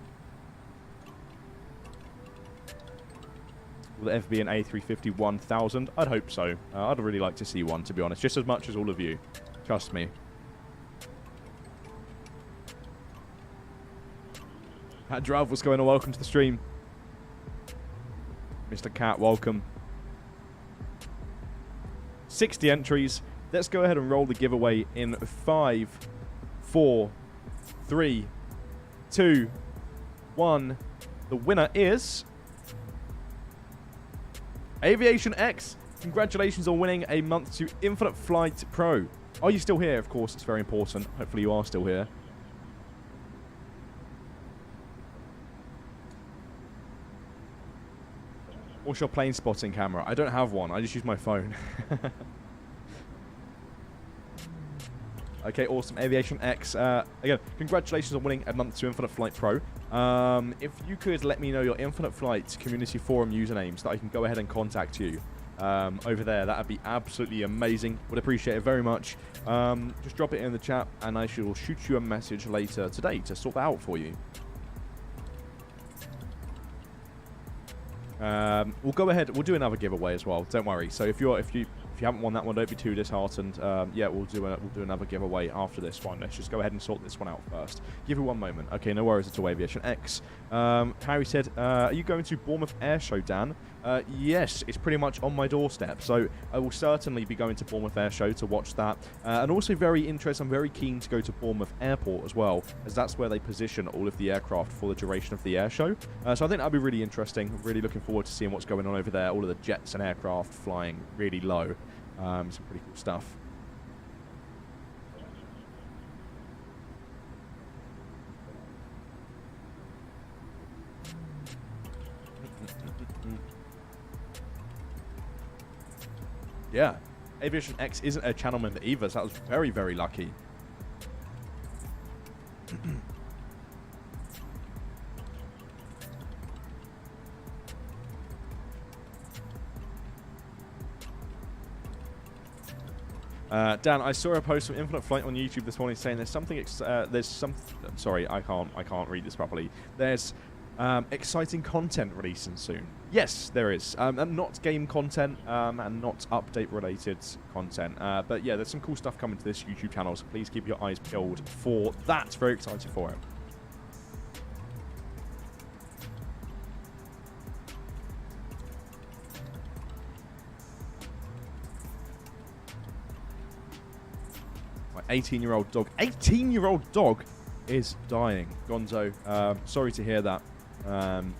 [SPEAKER 1] Will the FB and A350 1000? I'd hope so. I'd really like to see one, to be honest. Just as much as all of you. Trust me. Hadrav, what's going on? Welcome to the stream. Mr. Cat, welcome. 60 entries. Let's go ahead and roll the giveaway in 5, 4, 3, 2, 1. The winner is Aviation X. Congratulations on winning a month to Infinite Flight Pro. Are you still here? Of course, it's very important. Hopefully you are still here. What's your plane spotting camera? I don't have one. I just use my phone. Okay, awesome. Aviation X. Again, congratulations on winning a month to Infinite Flight Pro. If you could let me know your Infinite Flight community forum usernames that I can go ahead and contact you over there, that would be absolutely amazing. Would appreciate it very much. Just drop it in the chat and I shall shoot you a message later today to sort that out for you. We'll go ahead. We'll do another giveaway as well. Don't worry. So if you haven't won that one, don't be too disheartened. Yeah, we'll do another giveaway after this one. Let's just go ahead and sort this one out first. Give it one moment. Okay, no worries at all. Aviation X. Harry said, "Are you going to Bournemouth Air Show, Dan?" Yes, it's pretty much on my doorstep. So I will certainly be going to Bournemouth Air Show to watch that. And also very interested. I'm very keen to go to Bournemouth Airport as well, as that's where they position all of the aircraft for the duration of the air show. So I think that'll be really interesting. Really looking forward to seeing what's going on over there. All of the jets and aircraft flying really low. Some pretty cool stuff. Yeah, Aviation X isn't a channel member either, so that was very, very lucky. Dan, I saw a post from Infinite Flight on YouTube this morning saying there's something. Sorry, I can't read this properly. There's exciting content releasing soon. Yes, there is. And not game content and not update-related content. But yeah, there's some cool stuff coming to this YouTube channel, so please keep your eyes peeled for that. Very excited for it. My 18-year-old dog. 18-year-old dog is dying. Gonzo, sorry to hear that.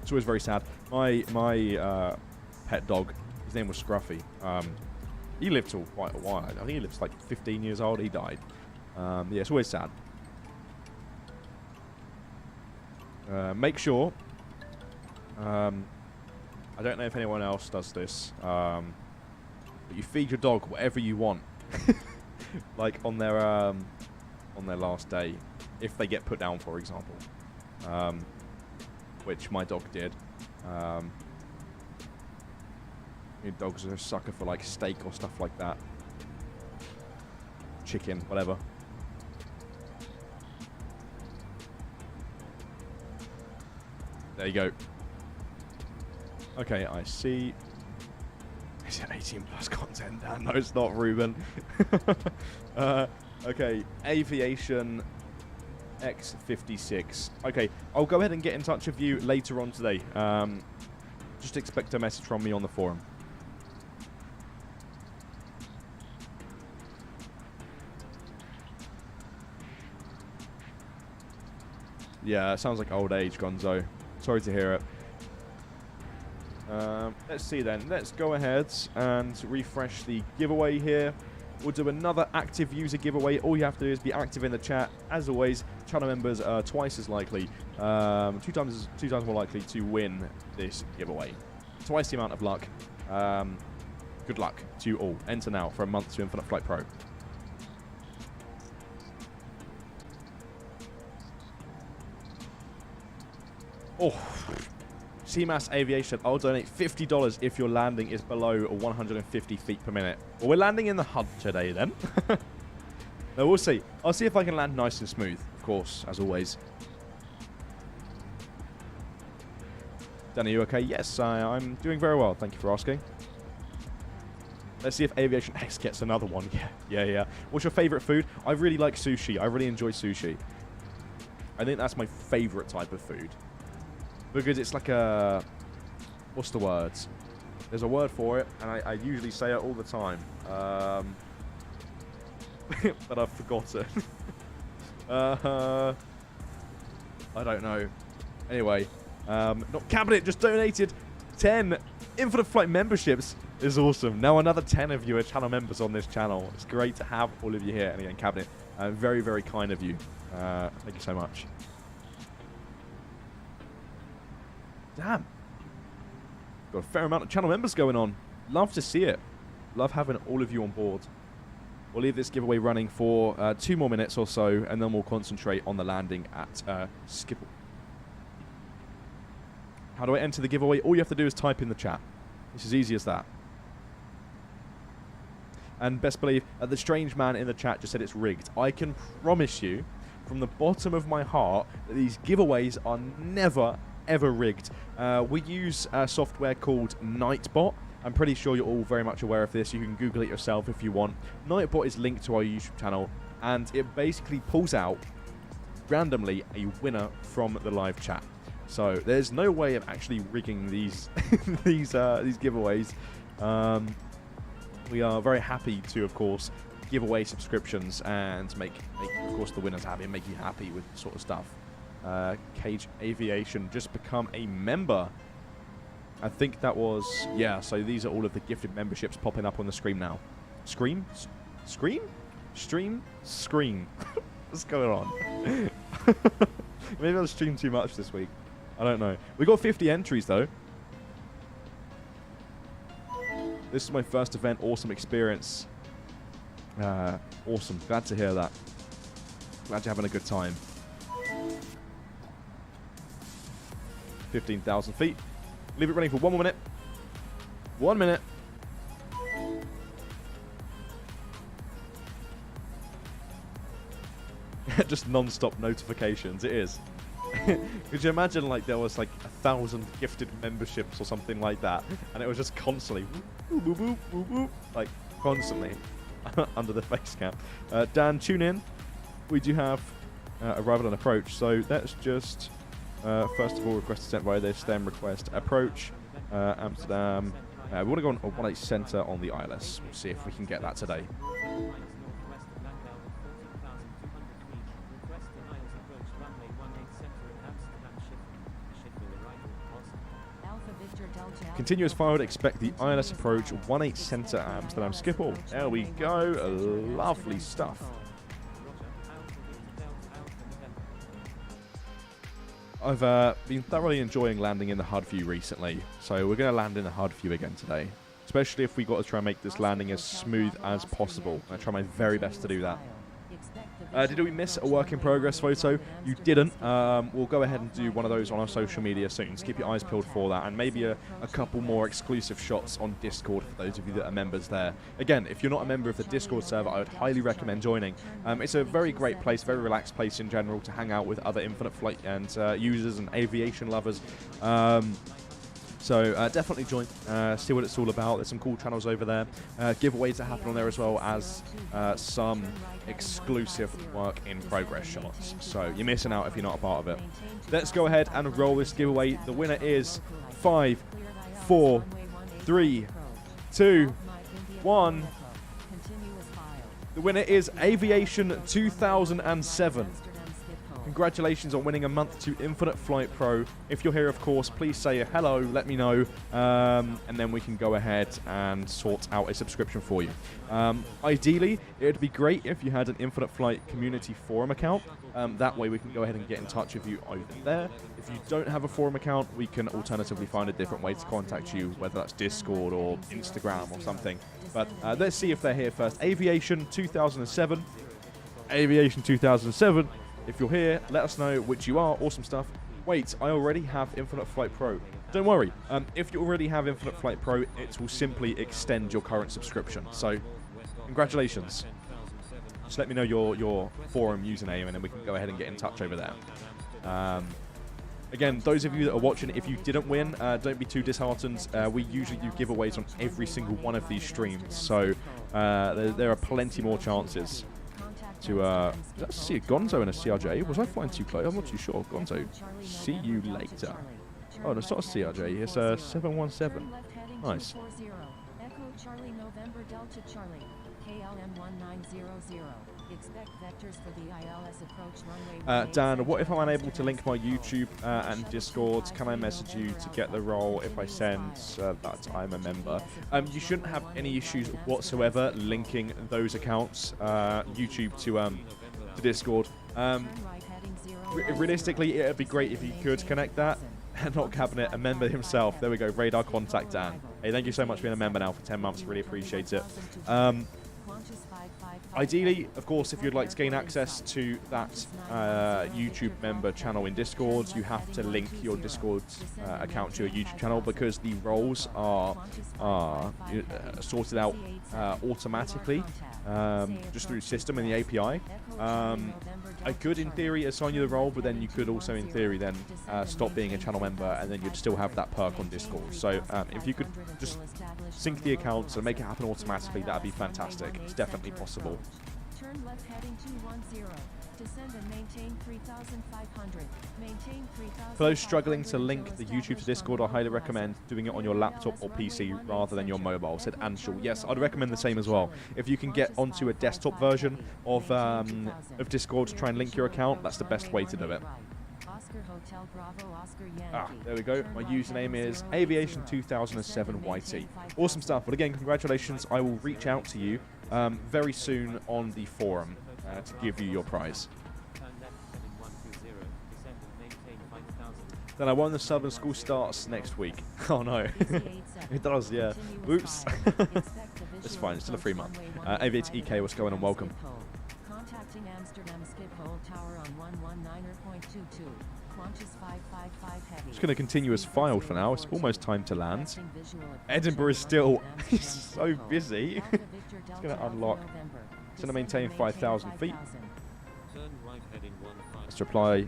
[SPEAKER 1] It's always very sad. My pet dog, his name was Scruffy. He lived till quite a while. I think he lived like 15 years old. He died. Yeah, it's always sad. Make sure. I don't know if anyone else does this. But you feed your dog whatever you want, like on their last day, if they get put down, for example. Which my dog did. Your dogs are a sucker for like steak or stuff like that. Chicken, whatever. There you go. Okay, I see. Is it 18 plus content? No, it's not, Ruben. Okay, Aviation X56. Okay, I'll go ahead and get in touch with you later on today. Just expect a message from me on the forum. Yeah, sounds like old age, Gonzo. Sorry to hear it. Let's see then. Let's go ahead and refresh the giveaway here. We'll do another active user giveaway. All you have to do is be active in the chat. As always, channel members are twice as likely, two times more likely to win this giveaway. Twice the amount of luck. Good luck to you all. Enter now for a month to Infinite Flight Pro. Oh, CMAS Aviation, I'll donate $50 if your landing is below 150 feet per minute. Well, we're landing in the HUD today then. No, we'll see. I'll see if I can land nice and smooth, of course, as always. Dan, are you okay? Yes, I'm doing very well. Thank you for asking. Let's see if Aviation X gets another one. Yeah. What's your favorite food? I really like sushi. I really enjoy sushi. I think that's my favorite type of food. Because it's like a... What's the word? There's a word for it, and I usually say it all the time. But I've forgotten. I don't know. Anyway, not Cabinet just donated 10 Infinite Flight memberships. Is awesome. Now another 10 of you are channel members on this channel. It's great to have all of you here. And again, Cabinet, very, very kind of you. Thank you so much. Damn. Got a fair amount of channel members going on. Love to see it. Love having all of you on board. We'll leave this giveaway running for 2 more minutes or so, and then we'll concentrate on the landing at Schiphol. How do I enter the giveaway? All you have to do is type in the chat. It's as easy as that. And best believe, the strange man in the chat just said it's rigged. I can promise you, from the bottom of my heart, that these giveaways are never, ever rigged. We use a software called Nightbot. I'm pretty sure you're all very much aware of this. You can Google it yourself if you want. Nightbot is linked to our YouTube channel, and it basically pulls out randomly a winner from the live chat. So there's no way of actually rigging these these giveaways. We are very happy to, of course, give away subscriptions and make of course the winners happy and make you happy with this sort of stuff. Cage Aviation just become a member. I think that was, yeah, so these are all of the gifted memberships popping up on the screen now. Scream? Scream? Stream? Screen. What's going on? Maybe I'll stream too much this week. I don't know. We got 50 entries though. This is my first event. Awesome experience. Awesome. Glad to hear that. Glad you're having a good time. 15,000 feet. Leave it running for 1 more minute. 1 minute. just non-stop notifications. It is. Could you imagine like there was like 1,000 gifted memberships or something like that, and it was just constantly whoop, whoop, whoop, whoop, whoop, like constantly under the face cam. Dan, tune in. We do have arrival and approach, so let's just first of all request sent via this, then request approach Amsterdam. We want to go on 1-8 centre on the ILS. We'll see if we can get that today. Continuous forward, expect the ILS approach 1-8 centre Amsterdam Schiphol. There we go, lovely stuff. I've been thoroughly enjoying landing in the HUD view recently, so we're going to land in the HUD view again today. Especially if we got to try and make this landing as smooth as possible. I try my very best to do that. Did we miss a work in progress photo? You didn't. We'll go ahead and do one of those on our social media soon, so keep your eyes peeled for that, and maybe a couple more exclusive shots on Discord for those of you that are members there. Again, if you're not a member of the Discord server, I would highly recommend joining. It's a very great place, very relaxed place in general to hang out with other Infinite Flight and users and aviation lovers. So definitely join, see what it's all about. There's some cool channels over there. Giveaways that happen on there as well as some exclusive work in progress shots. So you're missing out if you're not a part of it. Let's go ahead and roll this giveaway. The winner is 5, 4, 3, 2, 1. The winner is Aviation 2007. Congratulations on winning a month to Infinite Flight Pro. If you're here, of course, please say hello, let me know, and then we can go ahead and sort out a subscription for you. Ideally, it would be great if you had an Infinite Flight community forum account. That way we can go ahead and get in touch with you over there. If you don't have a forum account, we can alternatively find a different way to contact you, whether that's Discord or Instagram or something. But let's see if they're here first. Aviation 2007. Aviation 2007. If you're here, let us know which you are. Awesome stuff. Wait, I already have Infinite Flight Pro. Don't worry. If you already have Infinite Flight Pro, it will simply extend your current subscription. So, congratulations. Just let me know your forum username, and then we can go ahead and get in touch over there. Again, those of you that are watching, if you didn't win, don't be too disheartened. We usually do giveaways on every single one of these streams. So, there are plenty more chances to did I see a Gonzo and a CRJ? Was I flying too close? I'm not too sure. Gonzo, see you later. Oh, no, it's not a CRJ. It's a 717. Nice.
[SPEAKER 2] Echo Charlie November Delta Charlie. KLM 1900. Expect vectors for the ILS approach runway.
[SPEAKER 1] Dan, what if I'm unable to link my YouTube and Discord? Can I message you to get the role if I send that I'm a member? You shouldn't have any issues whatsoever linking those accounts, YouTube to Discord. Realistically, it would be great if you could connect that. Not Cabinet, a member himself. There we go, Radar Contact Dan. Hey, thank you so much for being a member now for 10 months. Really appreciate it. Ideally, of course, if you'd like to gain access to that YouTube member channel in Discord, you have to link your Discord account to your YouTube channel, because the roles are sorted out automatically just through system and the API. I could, in theory, assign you the role, but then you could also, in theory, then stop being a channel member, and then you'd still have that perk on Discord. So if you could just sync the accounts and make it happen automatically, that'd be fantastic. It's definitely possible.
[SPEAKER 2] Turn left heading 210. Descend and maintain 3,500. Maintain 3,000.
[SPEAKER 1] For those struggling to link the YouTube to Discord, I highly recommend doing it on your laptop or PC rather than your mobile, said Anshul. Yes, I'd recommend the same as well. If you can get onto a desktop version of Discord to try and link your account, that's the best way to do it. There we go. My username is Aviation2007YT. Awesome stuff. But again, congratulations. I will reach out to you very soon on the forum to give you your prize. Then I won the Southern School starts next week. Oh no. It does, yeah. Oops. It's fine. It's still a free month. Aviator EK, what's going on? Welcome.
[SPEAKER 2] Contacting Amsterdam Schiphol Tower on 119.22. Launches 555 heavy.
[SPEAKER 1] Just going to continue as filed for now. It's almost time to land. Edinburgh is still so busy. It's going to unlock. It's going to maintain 5,000 feet.
[SPEAKER 3] Turn right heading
[SPEAKER 1] to apply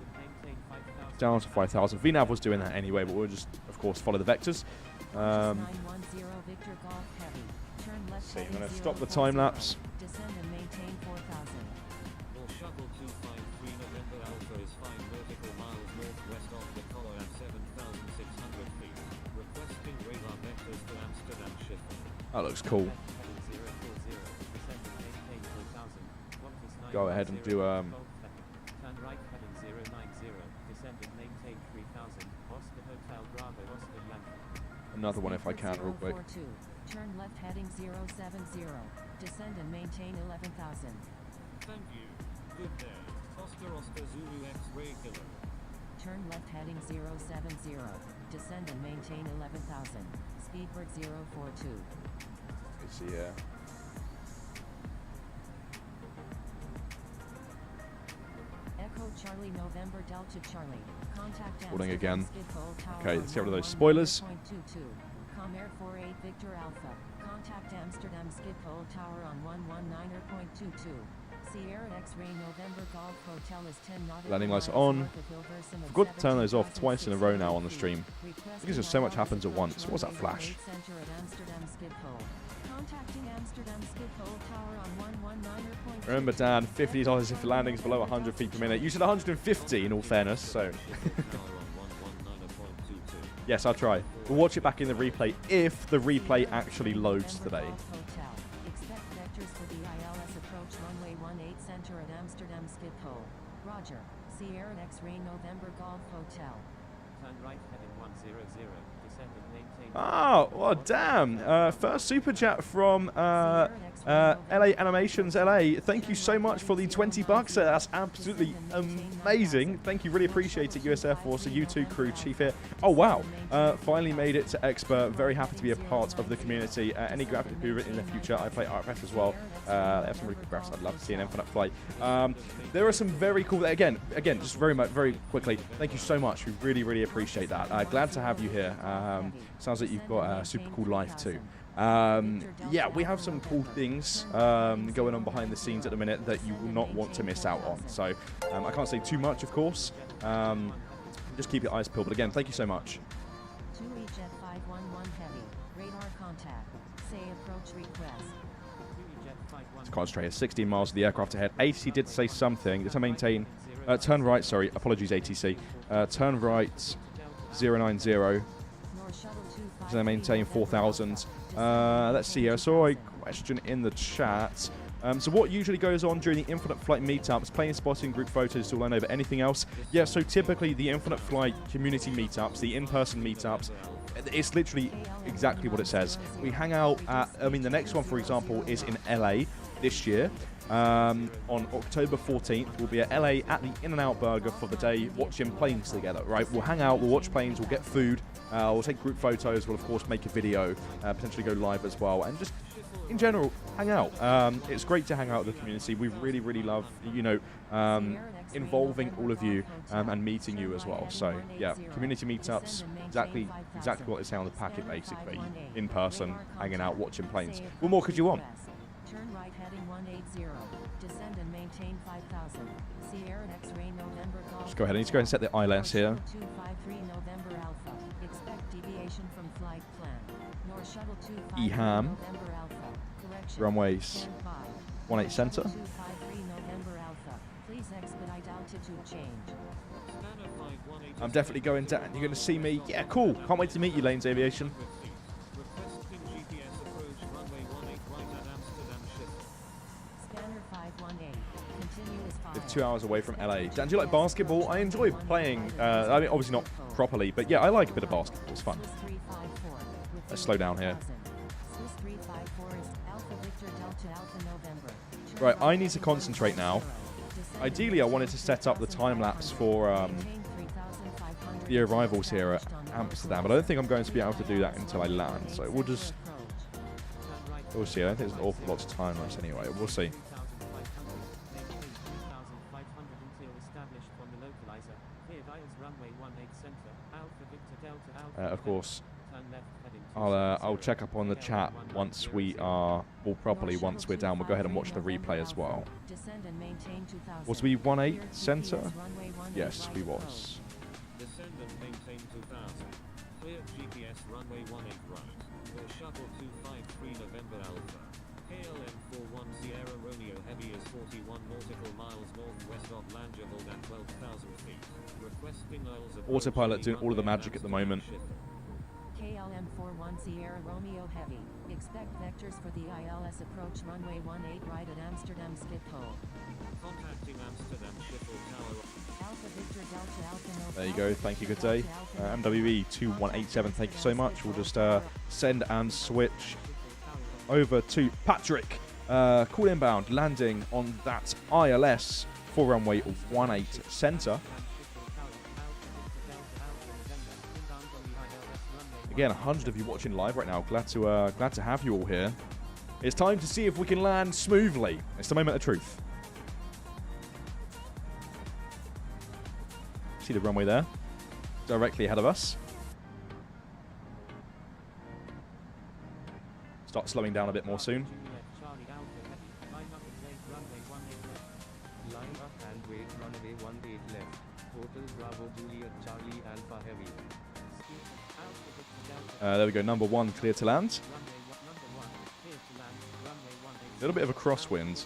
[SPEAKER 1] down to 5,000. VNAV was doing that anyway, but we'll just, of course, follow the vectors. See, I'm going to stop the time lapse.
[SPEAKER 2] Descend and maintain 4,000.
[SPEAKER 3] North Shuttle 253 November Alpha is 5 nautical miles northwest of the collar at 7,600 feet. Requesting radar vectors to Amsterdam Schiphol.
[SPEAKER 1] That looks cool. Go ahead and do
[SPEAKER 4] Turn right heading 090, descend and maintain 3,000. Oscar Hotel Bravo Oscar Yankee.
[SPEAKER 1] another one if I can real quick.
[SPEAKER 2] 042. Turn left heading 070. Descend and maintain 11,000.
[SPEAKER 3] Thank you. Good day. Oscar Oscar Zulu X-ray killer.
[SPEAKER 2] Turn left heading 070. Descend and maintain 11,000. Speedbird 042.
[SPEAKER 1] Let's see here.
[SPEAKER 2] Echo Charlie November Delta Charlie. Contact
[SPEAKER 1] Holding
[SPEAKER 2] Amsterdam
[SPEAKER 1] again.
[SPEAKER 2] Schiphol Tower
[SPEAKER 1] Okay,
[SPEAKER 2] on
[SPEAKER 1] let's get rid of those
[SPEAKER 2] 119.22.
[SPEAKER 1] spoilers.
[SPEAKER 2] Comair 48 Victor Alpha. Contact Amsterdam Schiphol Tower on 119.22. Sierra X-ray November Golf Hotel is 10 nautical
[SPEAKER 1] Landing lights
[SPEAKER 2] miles
[SPEAKER 1] on.
[SPEAKER 2] north of Hilversum at
[SPEAKER 1] Forgot to turn those off twice in a row now on the
[SPEAKER 2] 17,600
[SPEAKER 1] stream.
[SPEAKER 2] feet.
[SPEAKER 1] Because so much happens at once. What was that
[SPEAKER 2] Runway
[SPEAKER 1] flash?
[SPEAKER 2] 18 Center at Amsterdam Schiphol. Contacting Amsterdam Schiphol Tower on 119.22.
[SPEAKER 1] Remember, Dan, $50 if the landing's below 100 feet per minute. You said 150 in all fairness, so. Yes, I'll try. We'll watch it back in the replay if the replay actually loads today.
[SPEAKER 2] Hotel. Expect vectors for the ILS approach runway 18 Center at Amsterdam Schiphol. Roger. Sierra X-ray November Golf Hotel.
[SPEAKER 4] Turn right heading 100, descend and maintain.
[SPEAKER 1] Oh, well, damn. First super chat from LA Animations LA. Thank you so much for the $20. That's absolutely amazing. Thank you. Really appreciate it, US Air Force, the U2 crew chief here. Oh, wow. Finally made it to 𝗛𝗛𝗡𝗘𝗥. Very happy to be a part of the community. Any graphic movement in the future, I play RFS as well. They have some really cool graphs. I'd love to see an Infinite Flight. There are some very cool. Again, just very quickly. Thank you so much. We really appreciate that. Glad to have you here. Sounds like you've got a super cool life too. Yeah, we have some cool things going on behind the scenes at the minute that you will not want to miss out on. So I can't say too much, of course. Just keep your eyes peeled. But again, thank you so much.
[SPEAKER 2] 2E Jet 511 Heavy. Radar contact. Say approach request.
[SPEAKER 1] Concentrate at 16 miles of the aircraft ahead. ATC did say something. To maintain, turn right, sorry, apologies ATC. Turn right 090.
[SPEAKER 2] North Shuttle 25.
[SPEAKER 1] To maintain 4,000. Let's see here. I saw a question in the chat. So what usually goes on during the Infinite Flight meetups? Plane spotting, group photos to learn over anything else? Yeah, so typically the Infinite Flight community meetups, the in-person meetups, it's literally exactly what it says. We hang out at, I mean, the next one, for example, is in LA this year. On October 14th, we'll be at LA at the In-N-Out Burger for the day watching planes together, right? We'll hang out, we'll watch planes, we'll get food, we'll take group photos, we'll of course make a video, potentially go live as well, and just in general, hang out. It's great to hang out with the community. We really love, you know, involving all of you and meeting you as well. So yeah, community meetups, exactly what they say on the packet, basically. In person, hanging out, watching planes. What more could you want?
[SPEAKER 2] Turn right heading 180. Descend and maintain 5,000. Sierra X-ray November Golf.
[SPEAKER 1] Just go ahead. I need to go and set the ILS here.
[SPEAKER 2] 253 November Alpha. Expect deviation from flight plan. North Shuttle 253
[SPEAKER 1] EHAM.
[SPEAKER 2] November Alpha. Correction.
[SPEAKER 1] Runways
[SPEAKER 2] 10-5.
[SPEAKER 1] 18 center.
[SPEAKER 2] 253 November Alpha. Please expedite altitude change.
[SPEAKER 1] I'm definitely going down. You're going to see me. Yeah, cool. Can't wait to meet you, Lanes Aviation.
[SPEAKER 3] Requesting GPS approach runway 18 right at Amsterdam Schiphol.
[SPEAKER 2] Scanner 518. Continuous fire.
[SPEAKER 1] Live 2 hours away from LA. Dan, do you like basketball? I enjoy playing. I mean, obviously not properly, but yeah, I like a bit of basketball. It's fun.
[SPEAKER 2] Swiss 354.
[SPEAKER 1] Let's slow down here.
[SPEAKER 2] Swiss 354 is Alpha Victor Delta Alpha November.
[SPEAKER 1] Right, I need to concentrate now. Ideally, I wanted to set up the time lapse for the arrivals here at Amsterdam, but I don't think I'm going to be able to do that until I land. So we'll see. I don't think there's an awful lot of time lapse anyway. We'll see.
[SPEAKER 4] Runway 18 center, Alpha Victor Delta Alpha.
[SPEAKER 1] Of course.
[SPEAKER 4] Turn left heading
[SPEAKER 1] I'll check up on the chat once we are, well, properly once we're down. We'll go ahead and watch the replay as well. Was we 1-8 center? Yes, we was.
[SPEAKER 3] Descend and maintain 2000. Clear GPS runway 18 right. Will shuttle 253 November Alpha. KLM 41 Sierra Romeo Heavy is 41 nautical miles northwest of Langer, hold at 12,000 feet. Requesting oils of
[SPEAKER 1] Autopilot doing all of the magic at the moment.
[SPEAKER 2] KLM 41 Sierra Romeo Heavy. Expect vectors for the ILS approach runway 18 right at Amsterdam Schiphol.
[SPEAKER 3] Contacting Amsterdam Schiphol Tower.
[SPEAKER 2] Alpha Victor Delta Alpha Nova.
[SPEAKER 1] There you go. Thank you. Good day. MWE 2187. Thank you so much. We'll just send and switch over to Patrick. Call inbound, landing on that ILS for runway 18 center. Again, 100 of you watching live right now. Glad to have you all here. It's time to see if we can land smoothly. It's the moment of truth. See the runway there, directly ahead of us. Start slowing down a bit more soon. There we go, number 1 clear to land. A little bit of a crosswind.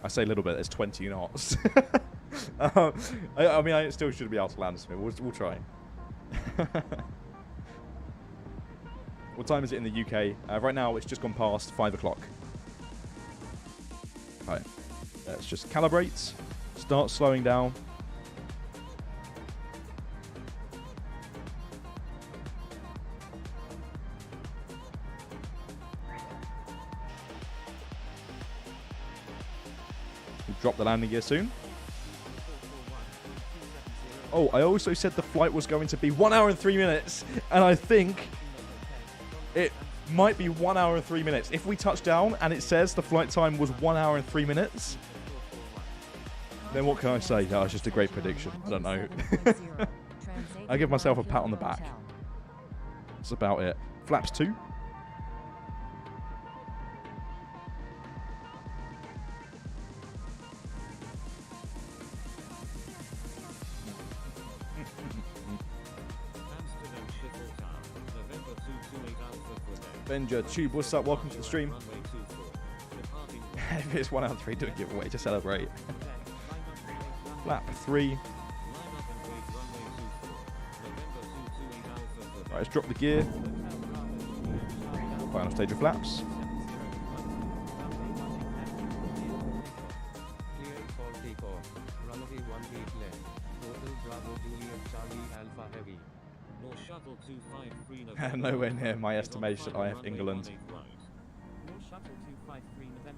[SPEAKER 1] I say a little bit, it's 20 knots. I mean, I still should be able to land smooth. We'll try. What time is it in the UK? Right now, it's just gone past 5 o'clock. Right. Let's just calibrate. Start slowing down. We'll drop the landing gear soon. Oh, I also said the flight was going to be 1 hour and 3 minutes, and I think it might be 1 hour and 3 minutes. If we touch down and it says the flight time was 1 hour and 3 minutes, then what can I say? That was just a great prediction. I don't know. I give myself a pat on the back. That's about it. Flaps 2. Benja, Tube, what's up? Welcome to the stream. If it's 1 out of 3, do a giveaway to celebrate. Lap 3. Right, let's drop the gear. Final stage of flaps. Nowhere near my estimation, IF England.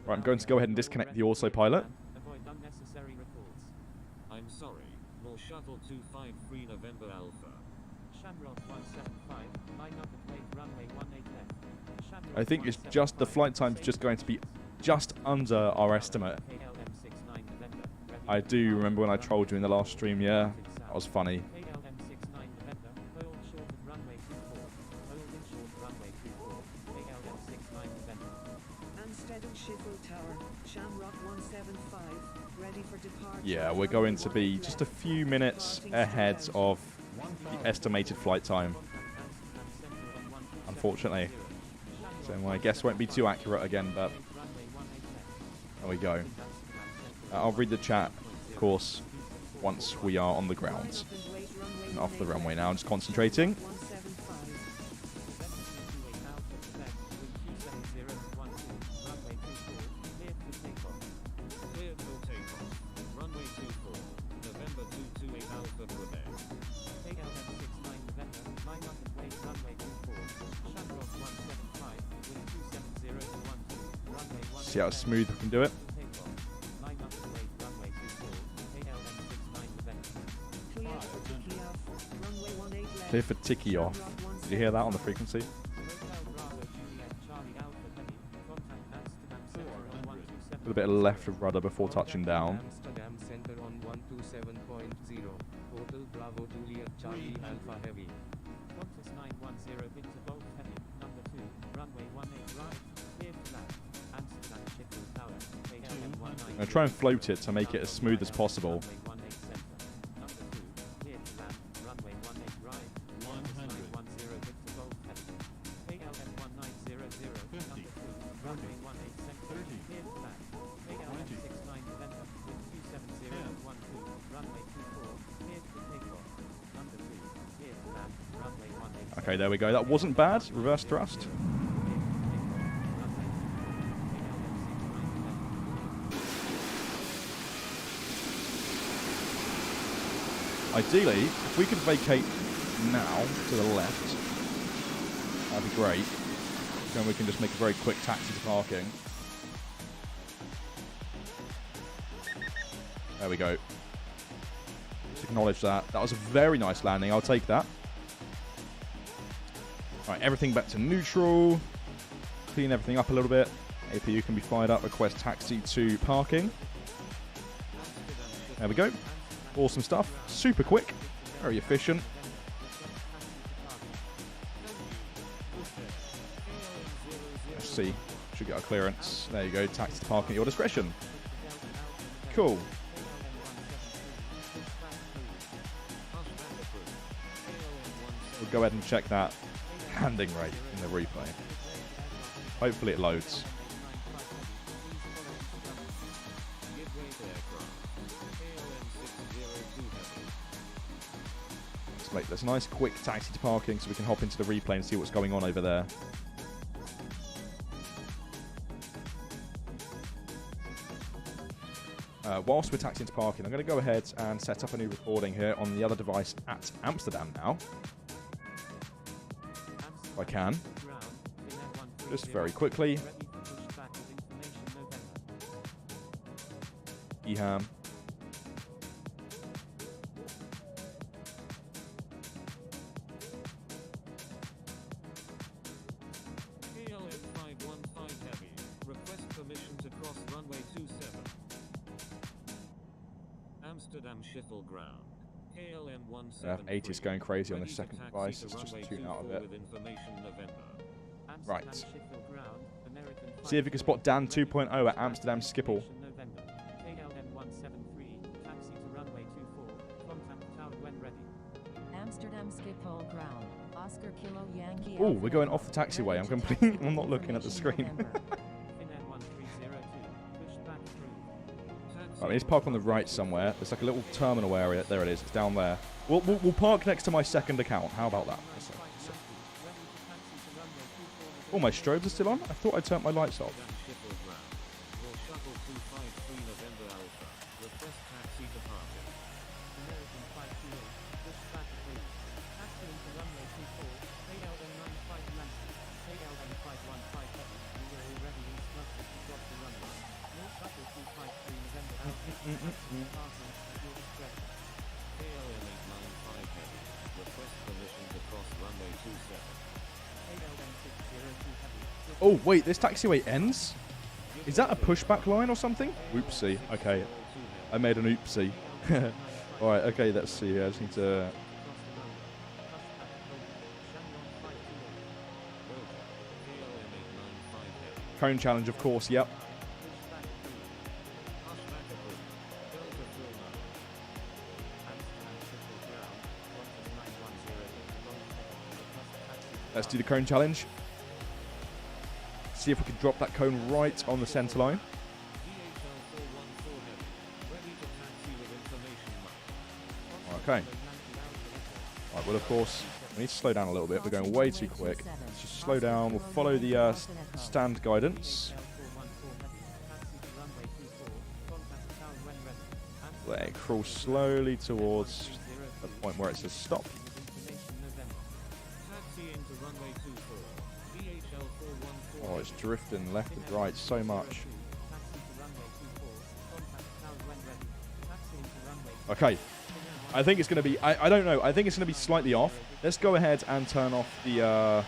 [SPEAKER 1] Right, I'm going to go ahead and disconnect the autopilot.
[SPEAKER 3] I'm sorry, North Shuttle 253 November Alpha.
[SPEAKER 1] I think it's just the flight time's just going to be just under our estimate. I do remember when I trolled you in the last stream, yeah, that was funny. Yeah, we're going to be just a few minutes ahead of the estimated flight time, unfortunately. So my guess won't be too accurate again, but there we go. I'll read the chat, of course, once we are on the ground. And off the runway now, just concentrating. See how smooth we can do it. Clear for Tiki off. Did you hear that on the frequency? With a bit of left of rudder before touching down.
[SPEAKER 5] Amsterdam Center on 127.0. Hotel Bravo Juliet Charlie Alpha Heavy.
[SPEAKER 4] Qantas 910 Victor
[SPEAKER 1] I'm going to try and float it to make it as smooth as possible. Okay, there we go. That wasn't bad. Reverse thrust. Ideally, if we could vacate now to the left, that'd be great. Then we can just make a very quick taxi to parking. There we go. Just acknowledge that. That was a very nice landing. I'll take that. Alright, everything back to neutral. Clean everything up a little bit. APU can be fired up. Request taxi to parking. There we go. Awesome stuff. Super quick. Very efficient. Let's see. Should get our clearance. There you go. Taxi to parking at your discretion. Cool. We'll go ahead and check that landing rate in the replay. Hopefully it loads. Let's make this a nice quick taxi to parking so we can hop into the replay and see what's going on over there. Whilst we're taxiing to parking, I'm going to go ahead and set up a new recording here on the other device at Amsterdam now. If I can. Just very quickly. EHAM.
[SPEAKER 3] Amsterdam Schiphol ground.
[SPEAKER 1] F80 is going crazy on the second device. Let's just tune out a bit. Right. See if you can spot Dan 2.0 at Amsterdam Schiphol.
[SPEAKER 2] Amsterdam Schiphol ground. Oscar Kilo Yankee.
[SPEAKER 1] Oh, we're going off the taxiway. I'm not looking at the screen. Right, we need to park on the right somewhere. There's like a little terminal area. There it is. It's down there. We'll park next to my second account. How about that? Oh, my strobes are still on? I thought I turned my lights off. Oh, wait, this taxiway ends? Is that a pushback line or something? Oopsie. Okay. I made an oopsie. Alright, okay, let's see. I just need to... Cone challenge, of course, yep. Let's do the cone challenge. See if we can drop that cone right on the centre line. Okay. Right, well, of course, we need to slow down a little bit. We're going way too quick. Let's just slow down. We'll follow the stand guidance. Let it crawl slowly towards the point where it says stop. Oh, it's drifting left and right so much. Okay. I think it's going to be... I don't know. I think it's going to be slightly off. Let's go ahead and turn off the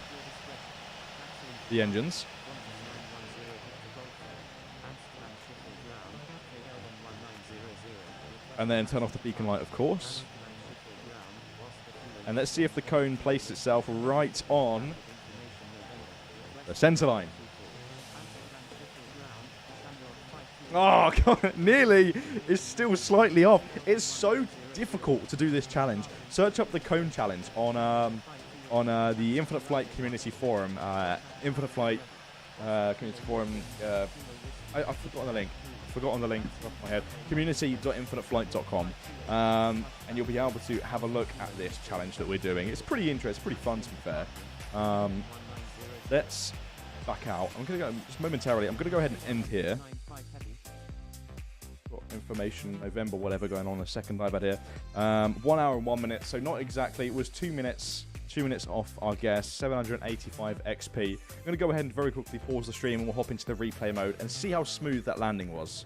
[SPEAKER 1] engines. And then turn off the beacon light, of course. And let's see if the cone places itself right on the centre line. Oh, God. Nearly is still slightly off. It's so difficult to do this challenge. Search up the cone challenge on the Infinite Flight Community Forum. Infinite Flight Community Forum. I've forgotten the link. Off the top of my head. community.infiniteflight.com. And you'll be able to have a look at this challenge that we're doing. It's pretty interesting. Pretty fun, to be fair. Let's back out. I'm going to go just momentarily. I'm going to go ahead and end here. Got information, November, whatever going on in the second dive out here. 1 hour and 1 minute. So not exactly. It was 2 minutes. 2 minutes off our guess. 785 XP. I'm going to go ahead and very quickly pause the stream and we'll hop into the replay mode and see how smooth that landing was.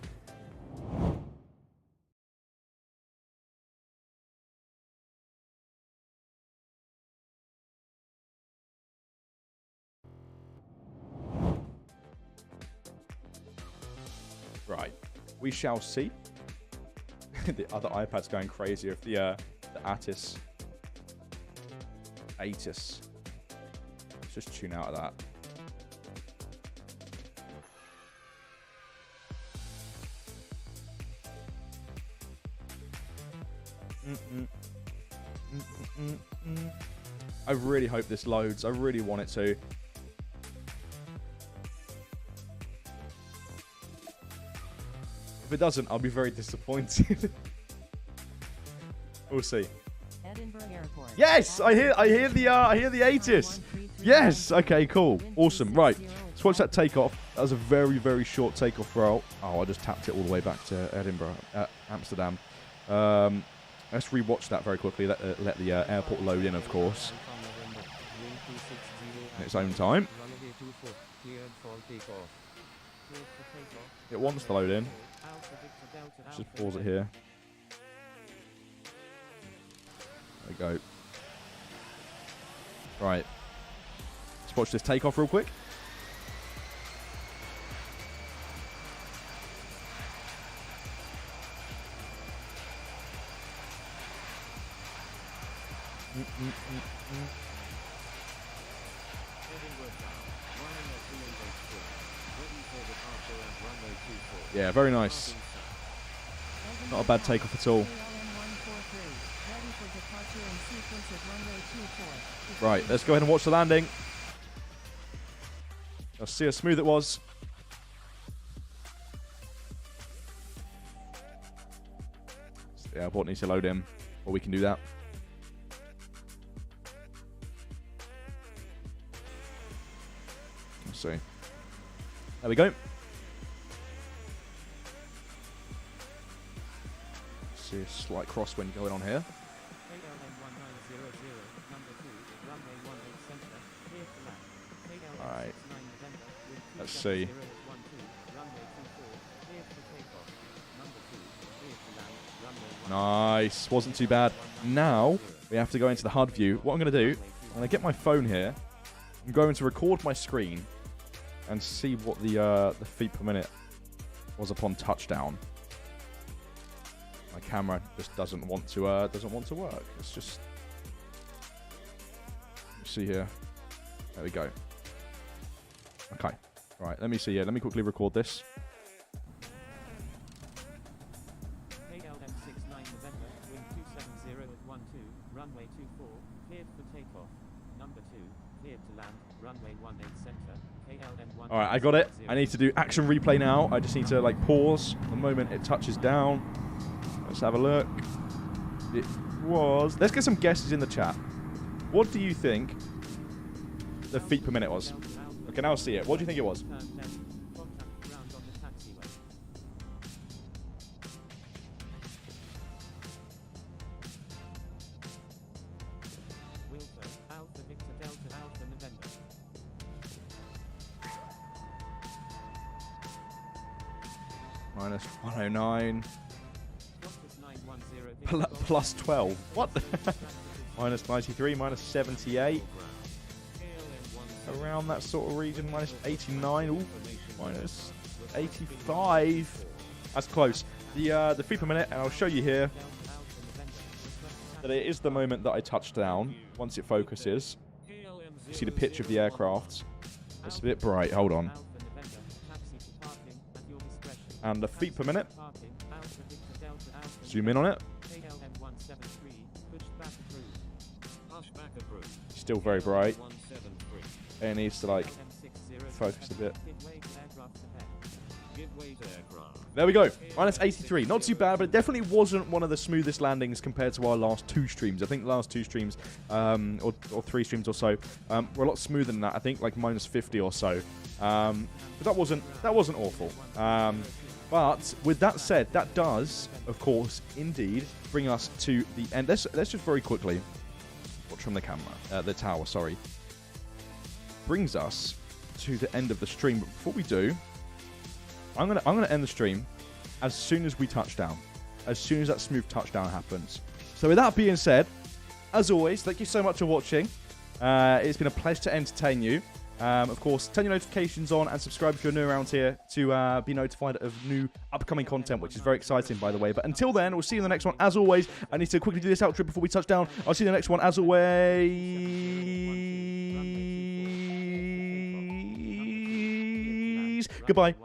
[SPEAKER 1] Right, we shall see. The other iPad's going crazy with the 𝗖𝗛𝗡𝗟𝗏. Let's just tune out of that. I really hope this loads. I really want it to. If it doesn't, I'll be very disappointed. We'll see.
[SPEAKER 2] Edinburgh Airport.
[SPEAKER 1] Yes, I hear the 𝗖𝗛𝗡𝗟𝗏. Yes. Okay. Cool. Awesome. Right. Let's watch that takeoff. That was a very, very short takeoff route. Oh, I just tapped it all the way back to Edinburgh, Amsterdam. Let's rewatch that very quickly. Let the airport load in, of course. In its own time. It wants to load in. Let's just pause it here. There we go. Right. Let's watch this takeoff real quick. Yeah, very nice. Not a bad takeoff at all. Right, let's go ahead and watch the landing. Let's see how smooth it was. The airport needs to load in, or we can do that. Let's see. There we go. See a slight crosswind going on here. Alright. Let's see. Nice. Wasn't too bad. Now, we have to go into the HUD view. What I'm going to do, I'm going to get my phone here. I'm going to record my screen and see what the feet per minute was upon touchdown. My camera just doesn't want to work. It's just... Let's see here. There we go. Okay. Right, let me see here. Let me quickly record this.
[SPEAKER 4] Runway 24, cleared for takeoff. Number 2, cleared to land. Runway 18 center. KLM1.
[SPEAKER 1] Alright, I got it. I need to do action replay now. I just need to pause the moment it touches down. Let's have a look. It was... Let's get some guesses in the chat. What do you think the feet per minute was? Okay, now I'll see it. What do you think it was? Minus 109. Plus 12. What? Minus 93, minus 78. Around that sort of region. Minus 89. Ooh. Minus 85. That's close. The feet per minute, and I'll show you here that it is the moment that I touch down. Once it focuses, you see the pitch of the aircraft. It's a bit bright. Hold on. and the feet per minute.
[SPEAKER 4] Parking, Alpha Victor Delta Alpha
[SPEAKER 1] Zoom in on it.
[SPEAKER 4] KLM173, pushed back approved.
[SPEAKER 3] Pushback approved.
[SPEAKER 1] Still very bright.
[SPEAKER 3] 173.
[SPEAKER 1] It needs to like
[SPEAKER 4] KLM60
[SPEAKER 1] focus a bit.
[SPEAKER 4] give way to aircraft ahead.
[SPEAKER 3] Give way to aircraft.
[SPEAKER 1] There we go. Minus 83. Not too bad, but it definitely wasn't one of the smoothest landings compared to our last 2 streams. I think the last 2 streams, or 3 streams or so, were a lot smoother than that. I think like minus 50 or so. But that wasn't awful. But with that said, that does, of course, indeed bring us to the end. Let's just very quickly watch from the camera, the tower. Sorry. Brings us to the end of the stream. But before we do, I'm gonna end the stream as soon as we touch down, as soon as that smooth touchdown happens. So with that being said, as always, thank you so much for watching. It's been a pleasure to entertain you. Of course, turn your notifications on and subscribe if you're new around here to be notified of new upcoming content, which is very exciting, by the way. But until then, we'll see you in the next one. As always, I need to quickly do this outro before we touch down. I'll see you in the next one. As always, goodbye.